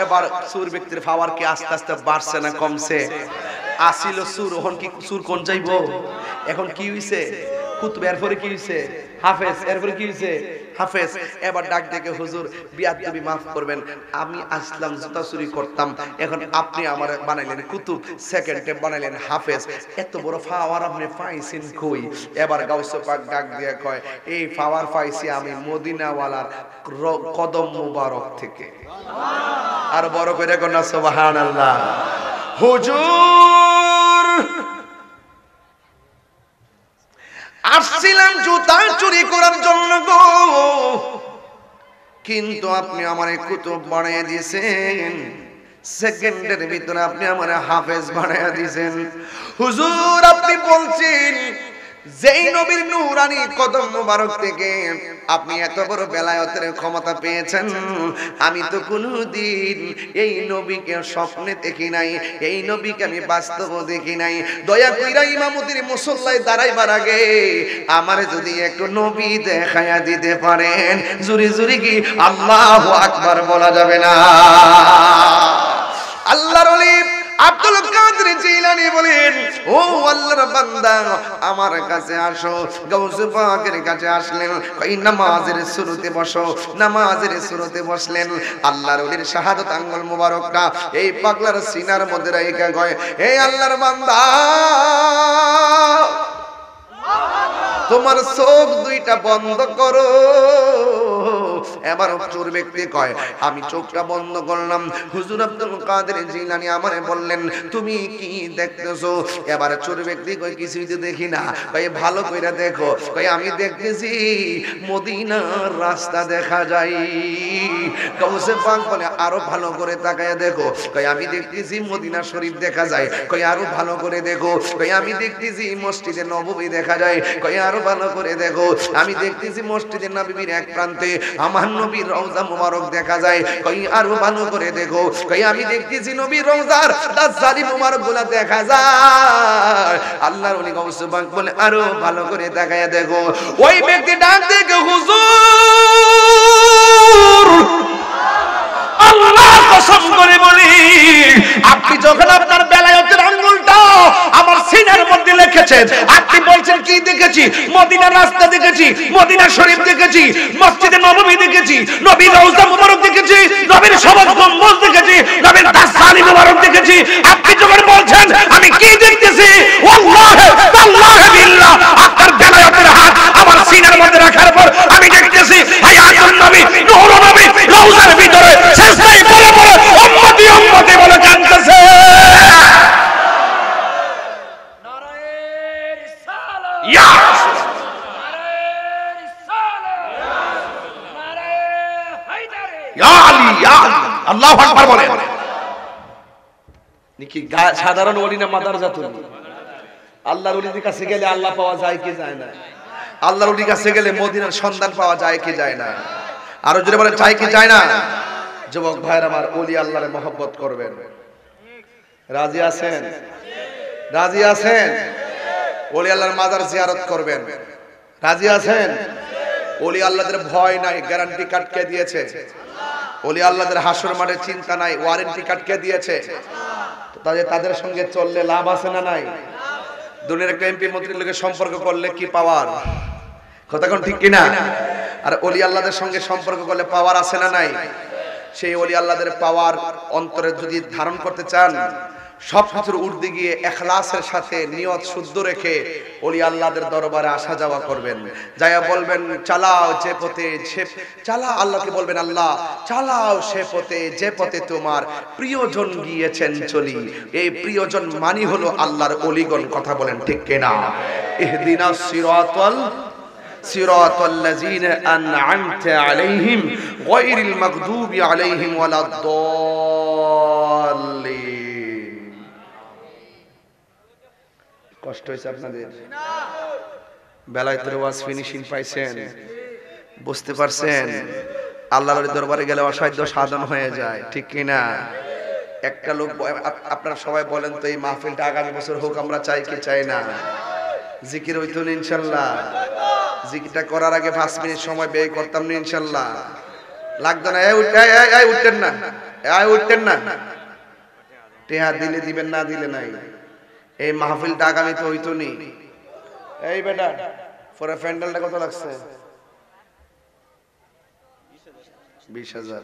এবার সুর ব্যক্তির পাওয়ার কি আস্তে আস্তে বাড়ছে না কমছে? আসিল সুর, এখন কি সুর কোন যাইবো? এখন কি হইছে? কুতুব, এরপরে কি হইছে? হাফেজ, এরপরে কি হইছে? হাফেজ। এবার ডাক ডেকে হুজুর বিয়াদবি মাফ করবেন, আমি আসলাম জুতা চুরি করতাম, এখন আপনি আমার বানাইলেন কুতুব, সেকেন্ডে বানাইলেন হাফেজ, এত বড় পাওয়ার আপনি পাইছেন কই? এবার গাউসে পাক ডাক দিয়ে কয় এই পাওয়ার পাইছি আমি মদিনাওয়ালার কদম মুবারক থেকে। আর বড় করে কোন সুবহানাল্লাহ। হুজুর আসছিলাম জুতা চুরি করার জন্য গো, কিন্তু আপনি আমারে কুতুব বানিয়ে দিয়েছেন, সেকেন্ডের ভিতরে আপনি আমারে হাফেজ বানিয়ে দিয়েছেন। হুজুর আপনি বলছেন যেই নবীর নূরানি কদম মুবারক থেকে আপনি এত বড় বেলায়েতের ক্ষমতা পেয়েছেন, আমি তো কোনোদিন এই নবীকে স্বপ্নে দেখি নাই, এই নবীকে আমি বাস্তবে দেখি নাই। দয়া কইরা ইমামতির মুসল্লায় দাঁড়াইবার আগে আমারে যদি একটু নবী দেখায়া দিতে পারেন, জুরি জুরি কি আল্লাহু আকবার বলা যাবে না? আল্লাহর ওলি আব্দুল কাদের জিলানী বলেন ও আল্লাহর বান্দা আমার কাছে আসো। গাউসে পাকের কাছে আসলেন, কই নামাজের শুরুতে বসো, নামাজের শুরুতে বসলেন। আল্লাহর ওলির শাহাদাত আঙ্গুল মোবারকটা এই পাগলার সিনার মধ্যে রাইখা কয় হে আল্লাহর বান্দা তোমার চোখ দুইটা বন্ধ করো। এবার চোর ব্যক্তি কয় আমি চোখটা বন্ধ করলাম। হুজুর আব্দুল কাদের জিলানী আমারে বললেন তুমি কি দেখতেছো? এবার চোর ব্যক্তি কয় কিছুই তো দেখি না। কয় ভালো কইরা দেখো। কয় আমি দেখতেছি মদিনার রাস্তা দেখা যায়। গাউসে পাক বলে আরো ভালো করে তাকায়া দেখো। কয় আমি দেখতেছি মদিনা শরীফ দেখা যায়। কয় আরো ভালো করে দেখো। কয় আমি দেখতেছি মসজিদে নববী দেখা যায়। কয় আরো ভালো করে দেখো। আমি দেখতেছি মসজিদে নববীর এক প্রান্তে আমার নবীর রওজা মুবারক দেখা যায়। কই আরো ভালো করে দেখো। কই আমি দেখতেছি নবীর রওজার দাসারি মুবারক গুলা দেখা যায়। আল্লাহর ওলি গাউসে পাক বলে আরো ভালো করে দেখায় দেখো। ওই ব্যক্তি ডাক দেখে হুজুর আল্লাহ কসম করে বলি, আপনি যখন আপনার বেলায়েতের আঙ্গুলটা আমার সিনার মধ্যে লিখেছেন, আপনি বলছেন কি দেখেছি? মদিনার রাস্তা দেখেছি, মদিনা শরীফ দেখেছি, মসজিদে নববী দেখেছি, নবীর রওজা মুবারক দেখেছি, নবীর সবজ গম্বুজ দেখেছি, নবীর দাসানি মুবারক দেখেছি। আপনি যখন বলছেন আমি কি দেখতেছি, ওয়াল্লাহি তাআল্লাহি বিল্লাহ আপনার বেলায়েতের হাত আমার সিনার মধ্যে রাখার পর আমি দেখতেছি হায়াতুন নবী, নূরুন নবী রওজার ভিতরে শেষদাই বলে বলে উম্মতি উম্মতি বলে কাঁদতেছে। নারায়ে রিসালাত, ইয়া রাসূলুল্লাহ, নারায়ে রিসালাত, নারায়ে হায়দারি, ইয়া আলী, ইয়া আলী, আল্লাহু আকবার বলেন। নাকি সাধারণ ওলি না মাদারজাতুল? আল্লাহর ওলির কাছে গেলে আল্লাহ পাওয়া যায় কি যায় না? আল্লাহর ওলির কাছে গেলে মদিনার সন্ধান পাওয়া যায় কি যায় না? আরো জোরে বলেন চাই কি যায় না? যুবক ভাইরা আমার, ওলি আল্লাহরে মহব্বত করবেন। রাজি আছেন? রাজি আছেন? ওলি আল্লাহর মাজার জিয়ারত করবেন। রাজি আছেন? ওলি আল্লাহদের ভয় নাই, গ্যারান্টি কার্ড কে দিয়েছে? ওলি আল্লাহদের হাসর মাঠে চিন্তা নাই, ওয়ারেন্টি কার্ড কে দিয়েছে? তাদের সঙ্গে চললে লাভ আছে না নাই? দুনিয়ার একটা এমপি মন্ত্রীর লোকের সম্পর্ক করলে কি পাওয়ার? কথা কোন ঠিক কিনা? আর ওলি আল্লাহদের সঙ্গে সম্পর্ক করলে পাওয়ার আছে না নাই? সেই ওলি আল্লাহদের পাওয়ার অন্তরে যদি ধারণ করতে চান, সব কিছুর ঊর্ধ্বে গিয়ে ইখলাসের সাথে নিয়ত শুদ্ধ রেখে ওলি আল্লাহদের দরবারে আসা যাওয়া করবেন। যায়া বলবেন চালাও যে পথে, চালা আল্লাহকে বলবেন আল্লাহ চালাও সে পথে যে পথে তোমার প্রিয়জন গিয়েছেন চলি। এই প্রিয়জন মানি হলো আল্লাহর ওলিগণ। কথা বলেন ঠিক কিনা? ইহদিনাস সিরাতাল্লাযীনা আন'আমতা আলাইহিম গায়রিল মাগদুবি আলাইহিম ওয়ালাদ-দাল্লিন। কষ্ট হয়েছে আপনাদের? বেলায়েতের ওয়াজ ফিনিশিং পাইছেন? বুঝতে পারছেন? আল্লাহর দরবারে গেলে অসাধ্য সাধন হয়ে যায়, ঠিক কিনা? একটা লোক, আপনারা সবাই বলেন তো এই মাহফিলটা আগামী বছর হোক, আমরা চাই কি চাই না? জিকির হইতো না ইনশাআল্লাহ? জিকিরটা করার আগে 5 মিনিট সময় ব্যয় করতাম না ইনশাআল্লাহ? লাগতো না? উঠতেন না, উঠতেন না। টেহা দিলে দিবেন, না দিলে নাই। এই মাহফিলটা আগামী তো হইতো নি। এই বেটা পরে প্যান্ডেলটা কত লাগছে? 20,000।